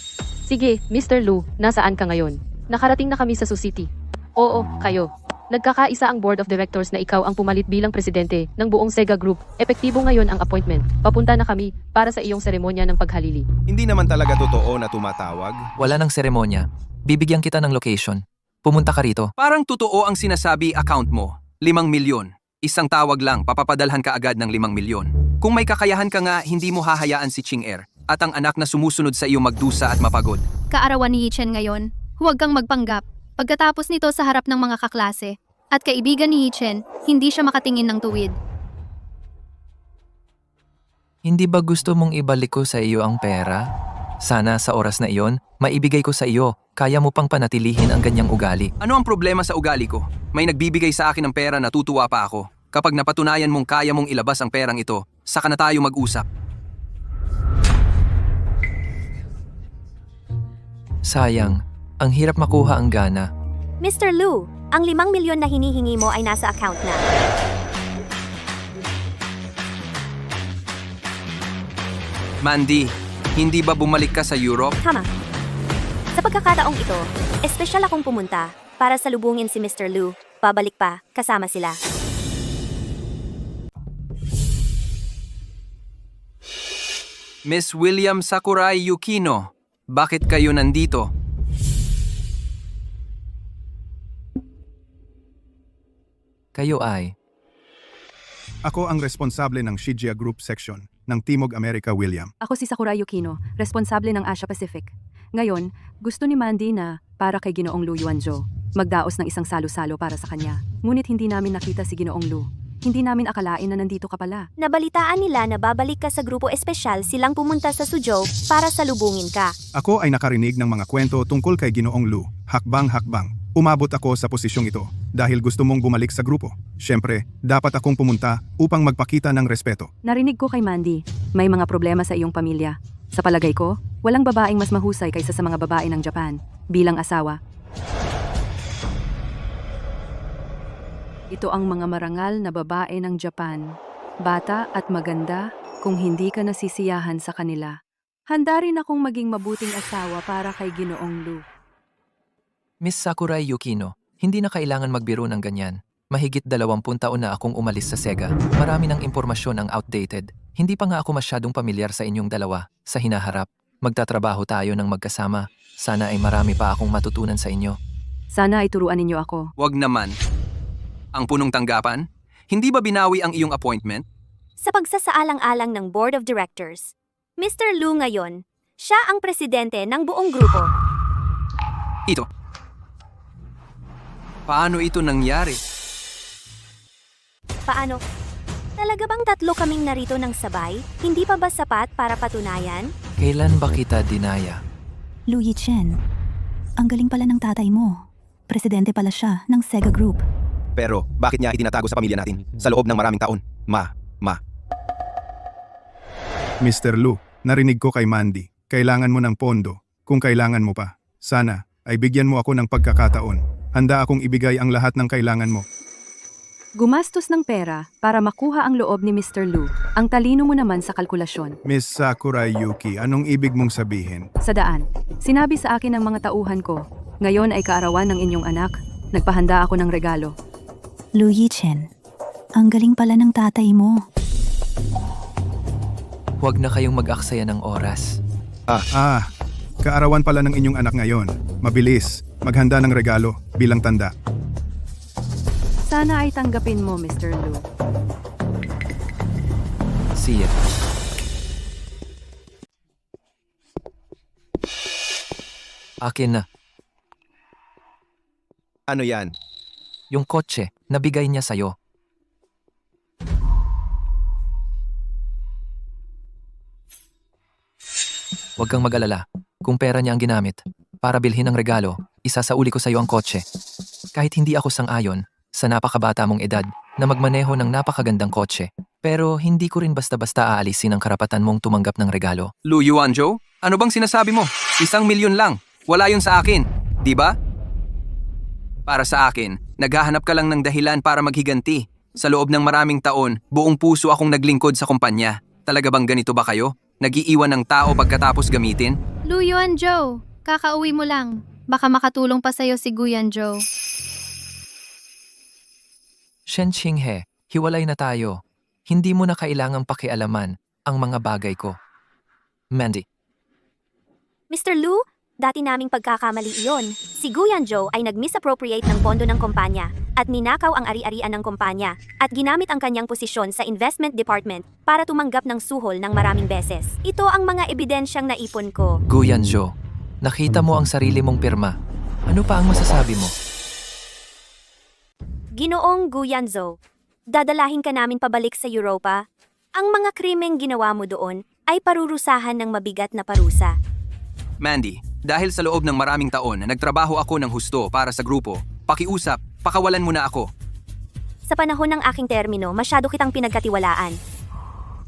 Sige, Mr. Lu, nasaan ka ngayon? Nakarating na kami sa Sioux City. Oo, kayo. Nagkakaisa ang board of directors na ikaw ang pumalit bilang presidente ng buong Sega Group. Epektibo ngayon ang appointment. Papunta na kami para sa iyong seremonya ng paghalili. Hindi naman talaga totoo na tumatawag. Wala ng seremonya. Bibigyan kita ng location. Pumunta ka rito. Parang totoo ang sinasabi account mo. 5 milyon. Isang tawag lang, papapadalhan ka agad ng 5 milyon. Kung may kakayahan ka nga, hindi mo hahayaan si Ching Er at ang anak na sumusunod sa iyo magdusa at mapagod. Kaarawan ni Yichen ngayon. Huwag kang magpanggap. Pagkatapos nito sa harap ng mga kaklase at kaibigan ni Yichen, hindi siya makatingin ng tuwid. Hindi ba gusto mong ibalik ko sa iyo ang pera? Sana sa oras na iyon, maibigay ko sa iyo. Kaya mo pang panatilihin ang ganyang ugali. Ano ang problema sa ugali ko? May nagbibigay sa akin ng pera, natutuwa pa ako. Kapag napatunayan mong kaya mong ilabas ang perang ito, saka na tayo mag-usap. Sayang, ang hirap makuha ang gana. Mr. Lu, ang 5 milyon na hinihingi mo ay nasa account na. Mandy, hindi ba bumalik ka sa Europe? Tama. Sa pagkakataong ito, espesyal akong pumunta para salubungin si Mr. Lu. Babalik pa, kasama sila. Miss William Sakurai Yukino, bakit kayo nandito? Kayo ay, Ako ang responsable ng Shigia Group Section ng Timog America, William. Ako si Sakurai Yukino, responsable ng Asia Pacific. Ngayon, gusto ni Mandy na, para kay Ginoong Lu Yuanzhou, magdaos ng isang salo-salo para sa kanya. Ngunit hindi namin nakita si Ginoong Lu. Hindi namin akalain na nandito ka pala. Nabalitaan nila na babalik ka sa grupo espesyal silang pumunta sa Suzhou para salubungin ka. Ako ay nakarinig ng mga kwento tungkol kay Ginoong Lu. Hakbang-hakbang. Umabot ako sa posisyong ito dahil gusto mong bumalik sa grupo. Siyempre, dapat akong pumunta upang magpakita ng respeto. Narinig ko kay Mandy, may mga problema sa iyong pamilya. Sa palagay ko, walang babaeng mas mahusay kaysa sa mga babae ng Japan bilang asawa. Ito ang mga marangal na babae ng Japan. Bata at maganda kung hindi ka nasisiyahan sa kanila. Handa rin akong maging mabuting asawa para kay Ginoong Lu. Miss Sakurai Yukino, hindi na kailangan magbiro ng ganyan. Mahigit 20 taon na akong umalis sa Sega. Marami ng impormasyon ang outdated. Hindi pa nga ako masyadong pamilyar sa inyong dalawa. Sa hinaharap, magtatrabaho tayo ng magkasama. Sana ay marami pa akong matutunan sa inyo. Sana ay turuan ninyo ako. Wag naman. Ang punong tanggapan? Hindi ba binawi ang iyong appointment? Sa pagsasaalang-alang ng Board of Directors, Mr. Lu ngayon, siya ang presidente ng buong grupo. Ito. Paano ito nangyari? Paano? Talaga bang 3 kaming narito ng sabay? Hindi pa ba sapat para patunayan? Kailan ba kita dinaya? Lu Yichen, ang galing pala ng tatay mo. Presidente pala siya ng Sega Group. Pero bakit niya itinatago sa pamilya natin sa loob ng maraming taon? Mr. Lu, narinig ko kay Mandy. Kailangan mo ng pondo kung kailangan mo pa. Sana ay bigyan mo ako ng pagkakataon. Handa akong ibigay ang lahat ng kailangan mo. Gumastos ng pera para makuha ang loob ni Mr. Lu. Ang talino mo naman sa kalkulasyon. Miss Sakurai Yuki, anong ibig mong sabihin? Sa daan, sinabi sa akin ng mga tauhan ko, ngayon ay kaarawan ng inyong anak, nagpahanda ako ng regalo. Lu Yichen, ang galing pala ng tatay mo. Huwag na kayong mag-aksaya ng oras. Kaarawan pala ng inyong anak ngayon. Mabilis, maghanda ng regalo bilang tanda. Sana ay tanggapin mo, Mr. Lu. See ya. Akin na, Ano yan? yung kotse, nabigay niya sa'yo. Huwag kang mag-alala. Kung pera niya ang ginamit, para bilhin ang regalo, isasauli ko sa'yo ang kotse. Kahit hindi ako sang-ayon, sa napakabata mong edad, na magmaneho ng napakagandang kotse. Pero hindi ko rin basta-basta aalisin ang karapatan mong tumanggap ng regalo. Lu Yuanzhou, ano bang sinasabi mo? 1,000,000 lang. Wala yun sa akin. Di ba? Para sa akin, naghahanap ka lang ng dahilan para maghiganti. Sa loob ng maraming taon, buong puso akong naglingkod sa kumpanya. Talaga bang ganito ba kayo? Nagiiwan ng tao pagkatapos gamitin? Lu Yuanzhou, kakauwi mo lang. Baka makatulong pa sa'yo si Gu Yanzhou. Shen Qinghe, hiwalay na tayo. Hindi mo na kailangang pakialaman ang mga bagay ko. Mandy, Mr. Lu, dati naming pagkakamali iyon. Si Gu Yanzhou ay nag-misappropriate ng pondo ng kumpanya at ninakaw ang ari-arian ng kumpanya at ginamit ang kanyang posisyon sa investment department para tumanggap ng suhol ng maraming beses. Ito ang mga ebidensyang naipon ko. Gu Yanzhou, nakita mo ang sarili mong pirma. Ano pa ang masasabi mo? Ginoong Gu Yanzhou, dadalahin ka namin pabalik sa Europa. Ang mga krimeng ginawa mo doon ay parurusahan ng mabigat na parusa. Mandy, dahil sa loob ng maraming taon na nagtrabaho ako ng husto para sa grupo, pakiusap, pakawalan mo na ako. Sa panahon ng aking termino, masyado kitang pinagkatiwalaan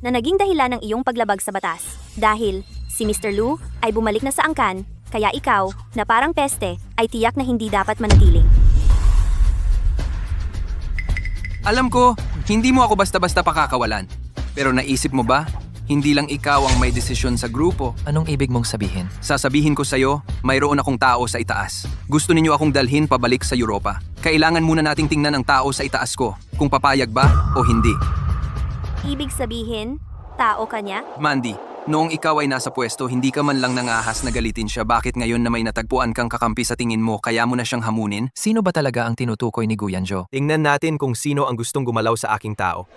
na naging dahilan ng iyong paglabag sa batas. Dahil si Mr. Lu ay bumalik na sa angkan, kaya ikaw, na parang peste, ay tiyak na hindi dapat manatiling. Alam ko, hindi mo ako basta-basta pakakawalan. Pero naisip mo ba, hindi lang ikaw ang may desisyon sa grupo. Anong ibig mong sabihin? Sasabihin ko sa'yo, mayroon akong tao sa itaas. Gusto ninyo akong dalhin pabalik sa Europa. Kailangan muna nating tingnan ang tao sa itaas ko, kung papayag ba o hindi. Ibig sabihin, tao ka niya? Mandy, noong ikaw ay nasa pwesto, hindi ka man lang nangahas na galitin siya. Bakit ngayon na may natagpuan kang kakampi sa tingin mo, kaya mo na siyang hamunin? Sino ba talaga ang tinutukoy ni Gu Yanzhou? Tingnan natin kung sino ang gustong gumalaw sa aking tao.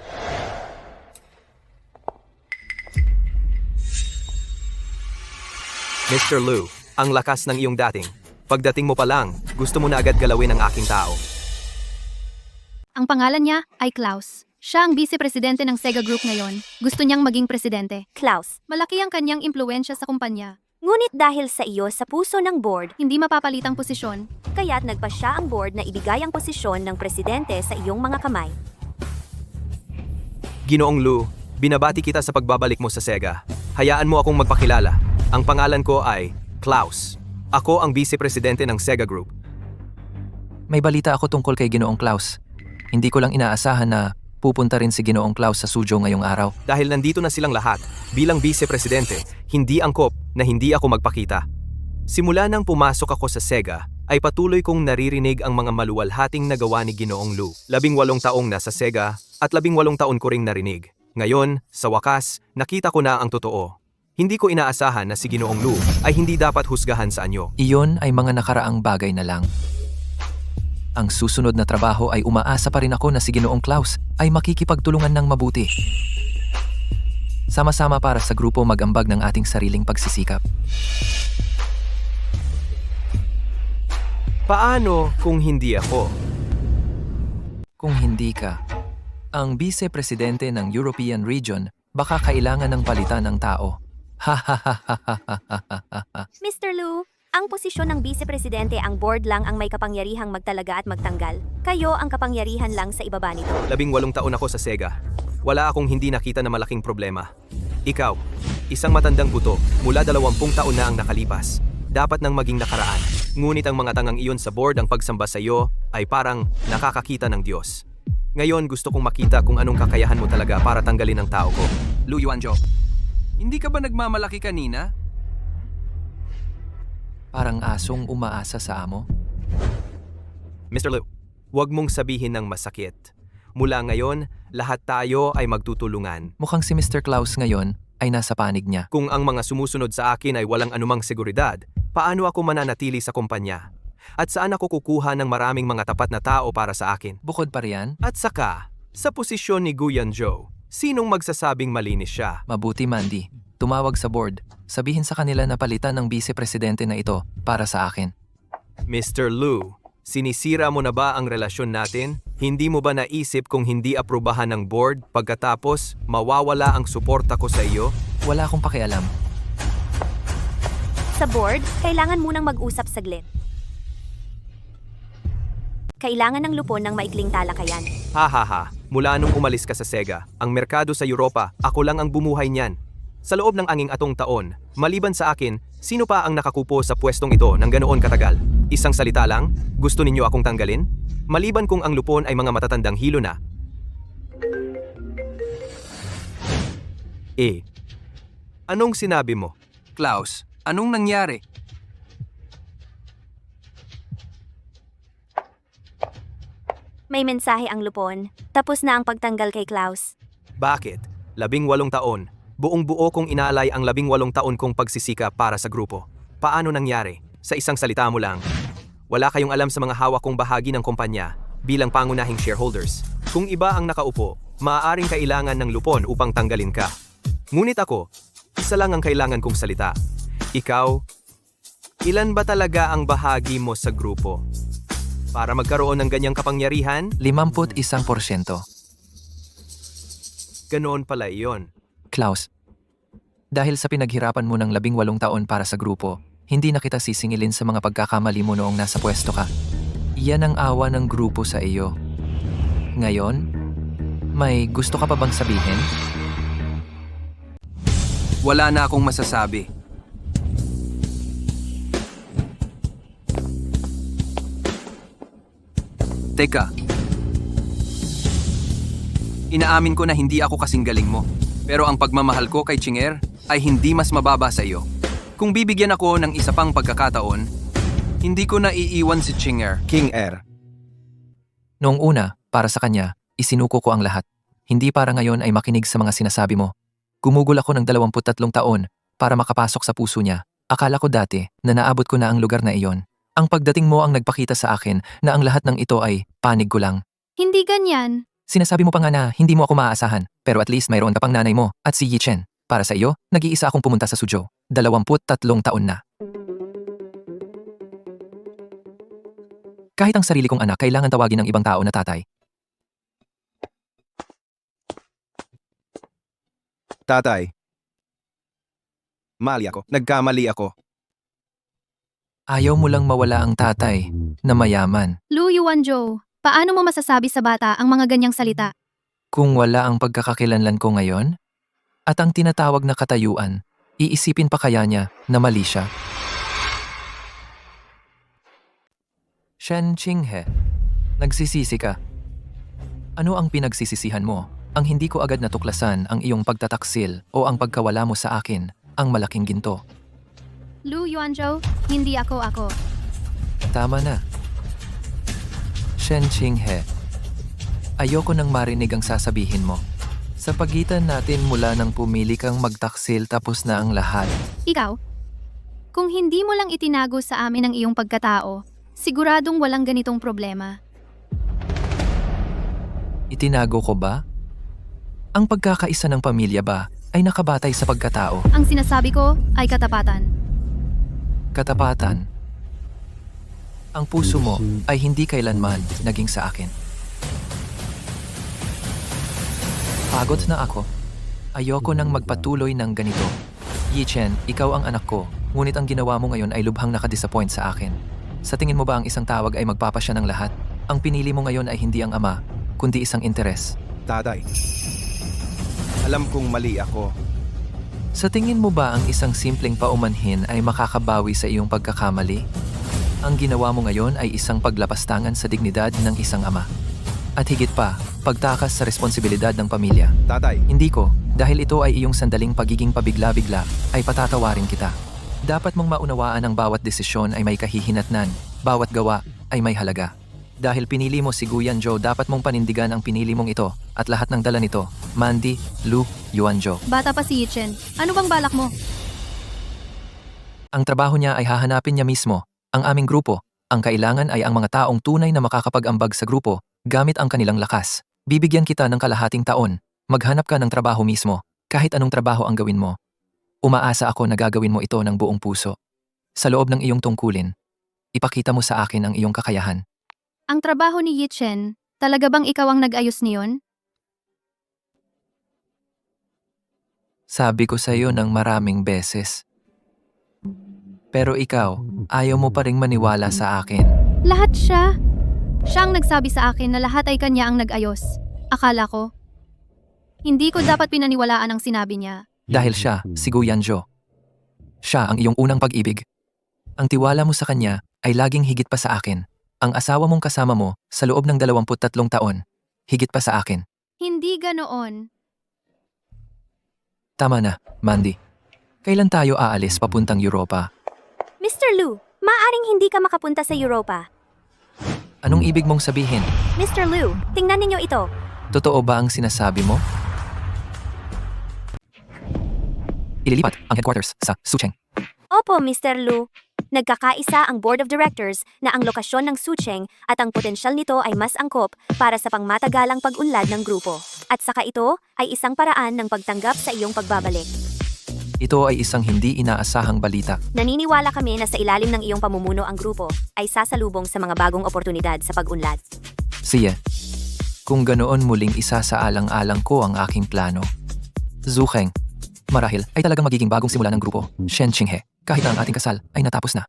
Mr. Lu, ang lakas ng iyong dating. Pagdating mo pa lang, gusto mo na agad galawin ang aking tao. Ang pangalan niya ay Klaus. Siya ang vice-presidente ng Sega Group ngayon. Gusto niyang maging presidente. Klaus. Malaki ang kanyang impluensya sa kumpanya. Ngunit dahil sa iyo sa puso ng board, Hindi mapapalitang posisyon. kaya't nagpa siya ang board na ibigay ang posisyon ng presidente sa iyong mga kamay. Ginoong Lu, binabati kita sa pagbabalik mo sa Sega. Hayaan mo akong magpakilala. Ang pangalan ko ay Klaus. Ako ang vice-presidente ng Sega Group. May balita ako tungkol kay Ginoong Klaus. Hindi ko lang inaasahan na pupunta rin si Ginoong Klaus sa Suzhou ngayong araw. Dahil nandito na silang lahat, bilang vice-presidente, hindi angkop na hindi ako magpakita. Simula nang pumasok ako sa Sega, ay patuloy kong naririnig ang mga maluwalhating nagawa ni Ginoong Lu. 18 taong nasa Sega at 18 taon ko ring narinig. Ngayon, sa wakas, nakita ko na ang totoo. Hindi ko inaasahan na si Ginoong Lu ay hindi dapat husgahan sa anyo. Iyon ay mga nakaraang bagay na lang. Ang susunod na trabaho ay umaasa pa rin ako na si Ginoong Klaus ay makikipagtulungan ng mabuti. Sama-sama para sa grupo mag-ambag ng ating sariling pagsisikap. Paano kung hindi ako? Kung hindi ka, ang vice-presidente ng European Region, baka kailangan ng palitan ng tao. Ha ha ha ha ha ha ha ha. Mr. Lu, ang posisyon ng vice-presidente ang board lang ang may kapangyarihang magtalaga at magtanggal. Kayo ang kapangyarihan lang sa ibaba nito. 18 taon ako sa Sega. Wala akong hindi nakita na malaking problema. Ikaw, isang matandang buto, mula 20 taon na ang nakalipas. Dapat nang maging nakaraan. Ngunit ang mga tangang iyon sa board ang pagsamba sa iyo ay parang nakakakita ng Diyos. Ngayon gusto kong makita kung anong kakayahan mo talaga para tanggalin ang tao ko. Lu Yuanzhou, hindi ka ba nagmamalaki kanina? Parang asong umaasa sa amo. Mr. Lu, huwag mong sabihin ng masakit. Mula ngayon, lahat tayo ay magtutulungan. Mukhang si Mr. Klaus ngayon ay nasa panig niya. Kung ang mga sumusunod sa akin ay walang anumang seguridad, paano ako mananatili sa kumpanya? At saan ako kukuha ng maraming mga tapat na tao para sa akin? Bukod pa riyan, At saka, sa posisyon ni Guyanjo, sinong magsasabing malinis siya? mabuti Mandy, tumawag sa board. Sabihin sa kanila na palitan ng vice-presidente na ito para sa akin. Mr. Lu, sinisira mo na ba ang relasyon natin? Hindi mo ba naisip kung hindi aprubahan ng board pagkatapos mawawala ang suporta ko sa iyo? Wala akong pakialam. Sa board, kailangan munang mag-usap saglit. Kailangan ng lupon ng maikling talakayan. Hahaha, mula nung umalis ka sa Sega, ang merkado sa Europa, ako lang ang bumuhay niyan. Sa loob ng anging atong taon, maliban sa akin, sino pa ang nakakupo sa pwestong ito ng ganoon katagal? Isang salita lang? Gusto ninyo akong tanggalin? Maliban kung ang lupon ay mga matatandang hilo na. Anong sinabi mo? Klaus, anong nangyari? May mensahe ang lupon. Tapos na ang pagtanggal kay Klaus. Bakit? 18 taon. Buong buo kong inaalay ang 18 taon kong pagsisika para sa grupo. Paano nangyari? Sa isang salita mo lang. Wala kayong alam sa mga hawak kong bahagi ng kumpanya bilang pangunahing shareholders. Kung iba ang nakaupo, maaaring kailangan ng lupon upang tanggalin ka. Ngunit ako, isa lang ang kailangan kong salita. Ikaw, ilan ba talaga ang bahagi mo sa grupo? Para magkaroon ng ganyang kapangyarihan, 51%. ganoon pala iyon. Klaus, dahil sa pinaghirapan mo ng 18 taon para sa grupo, hindi na kita sisingilin sa mga pagkakamali mo noong nasa pwesto ka. Iyan ang awa ng grupo sa iyo. Ngayon, may gusto ka pa bang sabihin? Wala na akong masasabi. Teka. Inaamin ko na hindi ako kasing galing mo. Pero ang pagmamahal ko kay Chinger ay hindi mas mababa sa iyo. Kung bibigyan ako ng isa pang pagkakataon, hindi ko na iiwan si Chinger. King Air. Noong una, para sa kanya, isinuko ko ang lahat. Hindi para ngayon ay makinig sa mga sinasabi mo. Gumugol ako ng 23 taon para makapasok sa puso niya. Akala ko dati na naabot ko na ang lugar na iyon. Ang pagdating mo ang nagpakita sa akin na ang lahat ng ito ay panig ko lang. Hindi ganyan. Sinasabi mo pa nga na hindi mo ako maaasahan, pero at least mayroon ka pang nanay mo at si Yi Chen. Para sa iyo, nag-iisa akong pumunta sa Suzhou. 23 taon na. Kahit ang sarili kong anak, kailangan tawagin ng ibang tao na tatay. Tatay. Mali ako. Nagkamali ako. Ayaw mo lang mawala ang tatay na mayaman. Lu Yuanzhou, paano mo masasabi sa bata ang mga ganyang salita? Kung wala ang pagkakakilanlan ko ngayon, at ang tinatawag na katayuan, iisipin pa kaya niya na mali siya? Shen Qinghe, nagsisisi ka. Ano ang pinagsisisihan mo? Ang hindi ko agad natuklasan ang iyong pagtataksil o ang pagkawala mo sa akin, ang malaking ginto. Lu Yuanzhou, hindi ako. Tama na. Shen Qinghe, ayoko nang marinig ang sasabihin mo. Sa pagitan natin mula nang pumili kang magtaksil tapos na ang lahat. Ikaw? Kung hindi mo lang itinago sa amin ang iyong pagkatao, siguradong walang ganitong problema. Itinago ko ba? Ang pagkakaisa ng pamilya ba ay nakabatay sa pagkatao? Ang sinasabi ko ay katapatan. Katapatan. Ang puso mo ay hindi kailanman naging sa akin. Pagod na ako. Ayoko nang magpatuloy ng ganito. Yi Chen, ikaw ang anak ko, ngunit ang ginawa mo ngayon ay lubhang nakadisappoint sa akin. Sa tingin mo ba ang isang tawag ay magpapasya ng lahat? Ang pinili mo ngayon ay hindi ang ama, kundi isang interes. Tatay. Alam kong mali ako. Sa tingin mo ba ang isang simpleng paumanhin ay makakabawi sa iyong pagkakamali? Ang ginawa mo ngayon ay isang paglapastangan sa dignidad ng isang ama. At higit pa, pagtakas sa responsibilidad ng pamilya. Tatay. Hindi ko, dahil ito ay iyong sandaling pagiging pabigla-bigla, ay patatawarin kita. Dapat mong maunawaan ang bawat desisyon ay may kahihinatnan, bawat gawa ay may halaga. Dahil pinili mo si Guyan Joe, dapat mong panindigan ang pinili mong ito at lahat ng dala nito, Mandy, Lu, Yuanjo. Bata pa si Yichen. Ano bang balak mo? Ang trabaho niya ay hahanapin niya mismo, ang aming grupo. Ang kailangan ay ang mga taong tunay na makakapag-ambag sa grupo gamit ang kanilang lakas. Bibigyan kita ng kalahating taon. Maghanap ka ng trabaho mismo, kahit anong trabaho ang gawin mo. Umaasa ako na gagawin mo ito ng buong puso. Sa loob ng iyong tungkulin, ipakita mo sa akin ang iyong kakayahan. Ang trabaho ni Yichen, talaga bang ikaw ang nag-ayos niyon? Sabi ko sa iyo ng maraming beses. Pero ikaw, ayaw mo pa ring maniwala sa akin. Lahat siya. Siya ang nagsabi sa akin na lahat ay kanya ang nag-ayos. Akala ko. Hindi ko dapat pinaniwalaan ang sinabi niya. Dahil siya, si Guyanjo. Siya ang iyong unang pag-ibig. Ang tiwala mo sa kanya ay laging higit pa sa akin. Ang asawa mong kasama mo sa loob ng 23 taon, higit pa sa akin. Hindi ganoon. Tama na, Mandy. Kailan tayo aalis papuntang Europa? Mr. Lu, maaring hindi ka makapunta sa Europa. Anong ibig mong sabihin? Mr. Lu, tingnan ninyo ito. Totoo ba ang sinasabi mo? Ililipat ang headquarters sa Sucheng. Opo, Mr. Lu. Nagkakaisa ang Board of Directors na ang lokasyon ng Sucheng at ang potensyal nito ay mas angkop para sa pangmatagalang pag-unlad ng grupo. At saka ito ay isang paraan ng pagtanggap sa iyong pagbabalik. Ito ay isang hindi inaasahang balita. Naniniwala kami na sa ilalim ng iyong pamumuno ang grupo ay sasalubong sa mga bagong oportunidad sa pag-unlad. Siya, kung ganoon muling isasaalang-alang ko ang aking plano. Zucheng, marahil ay talagang magiging bagong simula ng grupo. Shen Qinghe, kahit na ang ating kasal ay natapos na.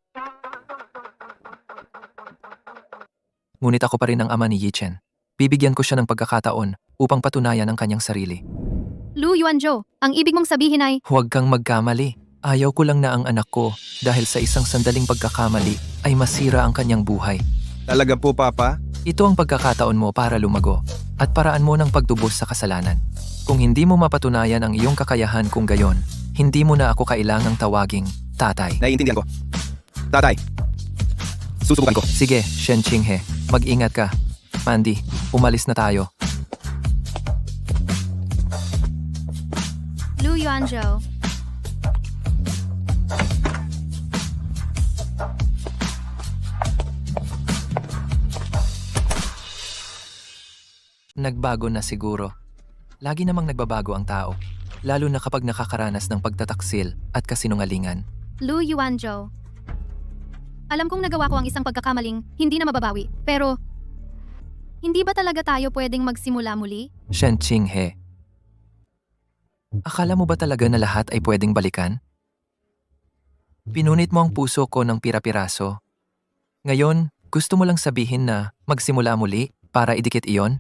Ngunit ako pa rin ang ama ni Yichen. Bibigyan ko siya ng pagkakataon upang patunayan ang kanyang sarili. Lu Yuanjo, ang ibig mong sabihin ay, Huwag kang magkamali. Ayaw ko lang na ang anak ko, dahil sa isang sandaling pagkakamali, ay masira ang kanyang buhay. Talaga po, Papa? Ito ang pagkakataon mo para lumago, at paraan mo ng pagtubos sa kasalanan. Kung hindi mo mapatunayan ang iyong kakayahan kung gayon, hindi mo na ako kailangang tawaging tatay. Naiintindihan ko. Tatay, susubukan ko. Sige, Shen Qinghe, mag-ingat ka. Mandy, umalis na tayo. Lu Yuanjo. Nagbago na siguro. Lagi namang nagbabago ang tao, lalo na kapag nakakaranas ng pagtataksil at kasinungalingan. Lu Yuanjo. Alam kong nagawa ko ang isang pagkakamaling hindi na mababawi, pero hindi ba talaga tayo pwedeng magsimula muli? Shen Qinghe. Akala mo ba talaga na lahat ay pwedeng balikan? Pinunit mo ang puso ko ng pira-piraso. Ngayon, gusto mo lang sabihin na magsimula muli para idikit iyon?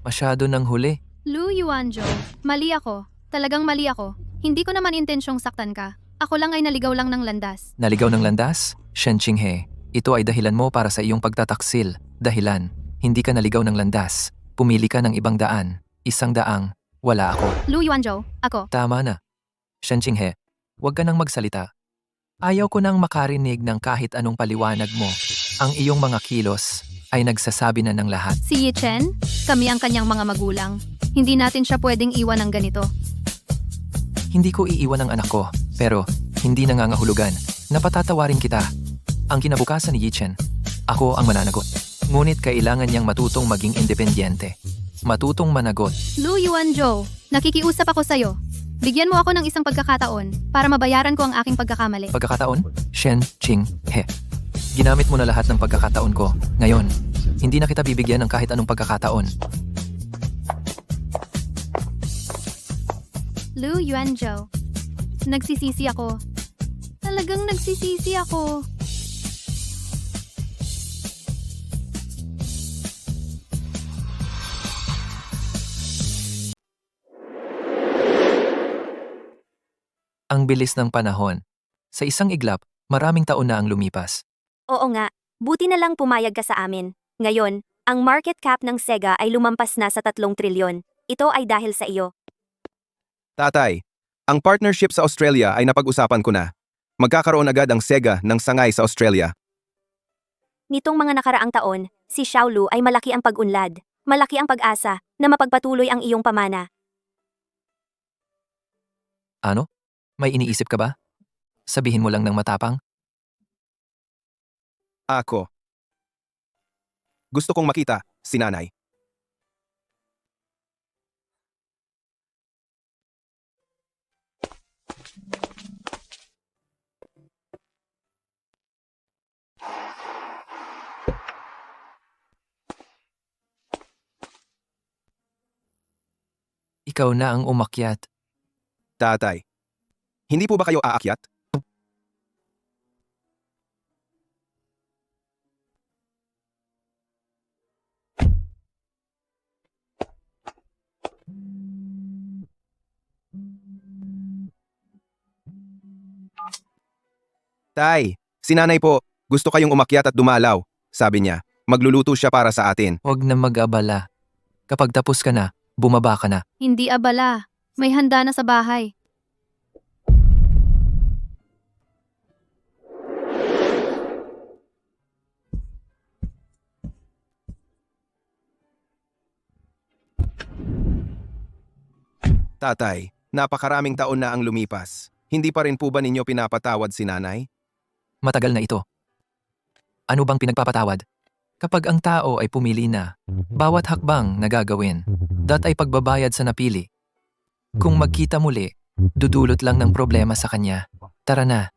Masyado nang huli. Lu Yuanjo, mali ako. Talagang mali ako. Hindi ko naman intensyong saktan ka. Ako lang ay naligaw lang ng landas. Naligaw ng landas? Shen Qinghe, ito ay dahilan mo para sa iyong pagtataksil. Dahilan, hindi ka naligaw ng landas. Pumili ka ng ibang daan. Isang daang, wala ako. Lu Yuanjo, ako. Tama na. Shen Qinghe, huwag ka nang magsalita. Ayaw ko nang makarinig ng kahit anong paliwanag mo. Ang iyong mga kilos ay nagsasabi na ng lahat. Si Yichen, kami ang kanyang mga magulang. Hindi natin siya pwedeng iwan ng ganito. Hindi ko iiwan ang anak ko, pero hindi nangangahulugan na patatawarin kita. Ang kinabukasan ni Yichen, ako ang mananagot. Ngunit kailangan niyang matutong maging independyente. Matutong managot. Lu Yuanjo, nakikiusap ako sa'yo. Bigyan mo ako ng isang pagkakataon para mabayaran ko ang aking pagkakamali. Pagkakataon? Shen Qinghe. Ginamit mo na lahat ng pagkakataon ko. Ngayon, hindi na kita bibigyan ng kahit anong pagkakataon. Lu Yuanjo, nagsisisi ako. Talagang nagsisisi ako. Ang bilis ng panahon. Sa isang iglap, maraming taon na ang lumipas. Oo nga, buti na lang pumayag ka sa amin. Ngayon, ang market cap ng Sega ay lumampas na sa 3 trilyon. Ito ay dahil sa iyo. Tatay, ang partnership sa Australia ay napag-usapan ko na. Magkakaroon agad ang Sega ng sangay sa Australia. Nitong mga nakaraang taon, si Xiaolu ay malaki ang pag-unlad. Malaki ang pag-asa na mapagpatuloy ang iyong pamana. Ano? May iniisip ka ba? Sabihin mo lang ng matapang? Ako. Gusto kong makita si nanay. Ikaw na ang umakyat. Tatay. Hindi po ba kayo aakyat? Tay, si nanay po, gusto kayong umakyat at dumalaw. Sabi niya, magluluto siya para sa atin. Huwag na mag-abala. Kapag tapos ka na, bumaba ka na. Hindi abala. May handa na sa bahay. Tatay, napakaraming taon na ang lumipas. Hindi pa rin po ba ninyo pinapatawad si nanay? Matagal na ito. Ano bang pinagpapatawad? Kapag ang tao ay pumili na, bawat hakbang na gagawin, ay pagbabayad sa napili. Kung magkita muli, dudulot lang ng problema sa kanya. Tara na.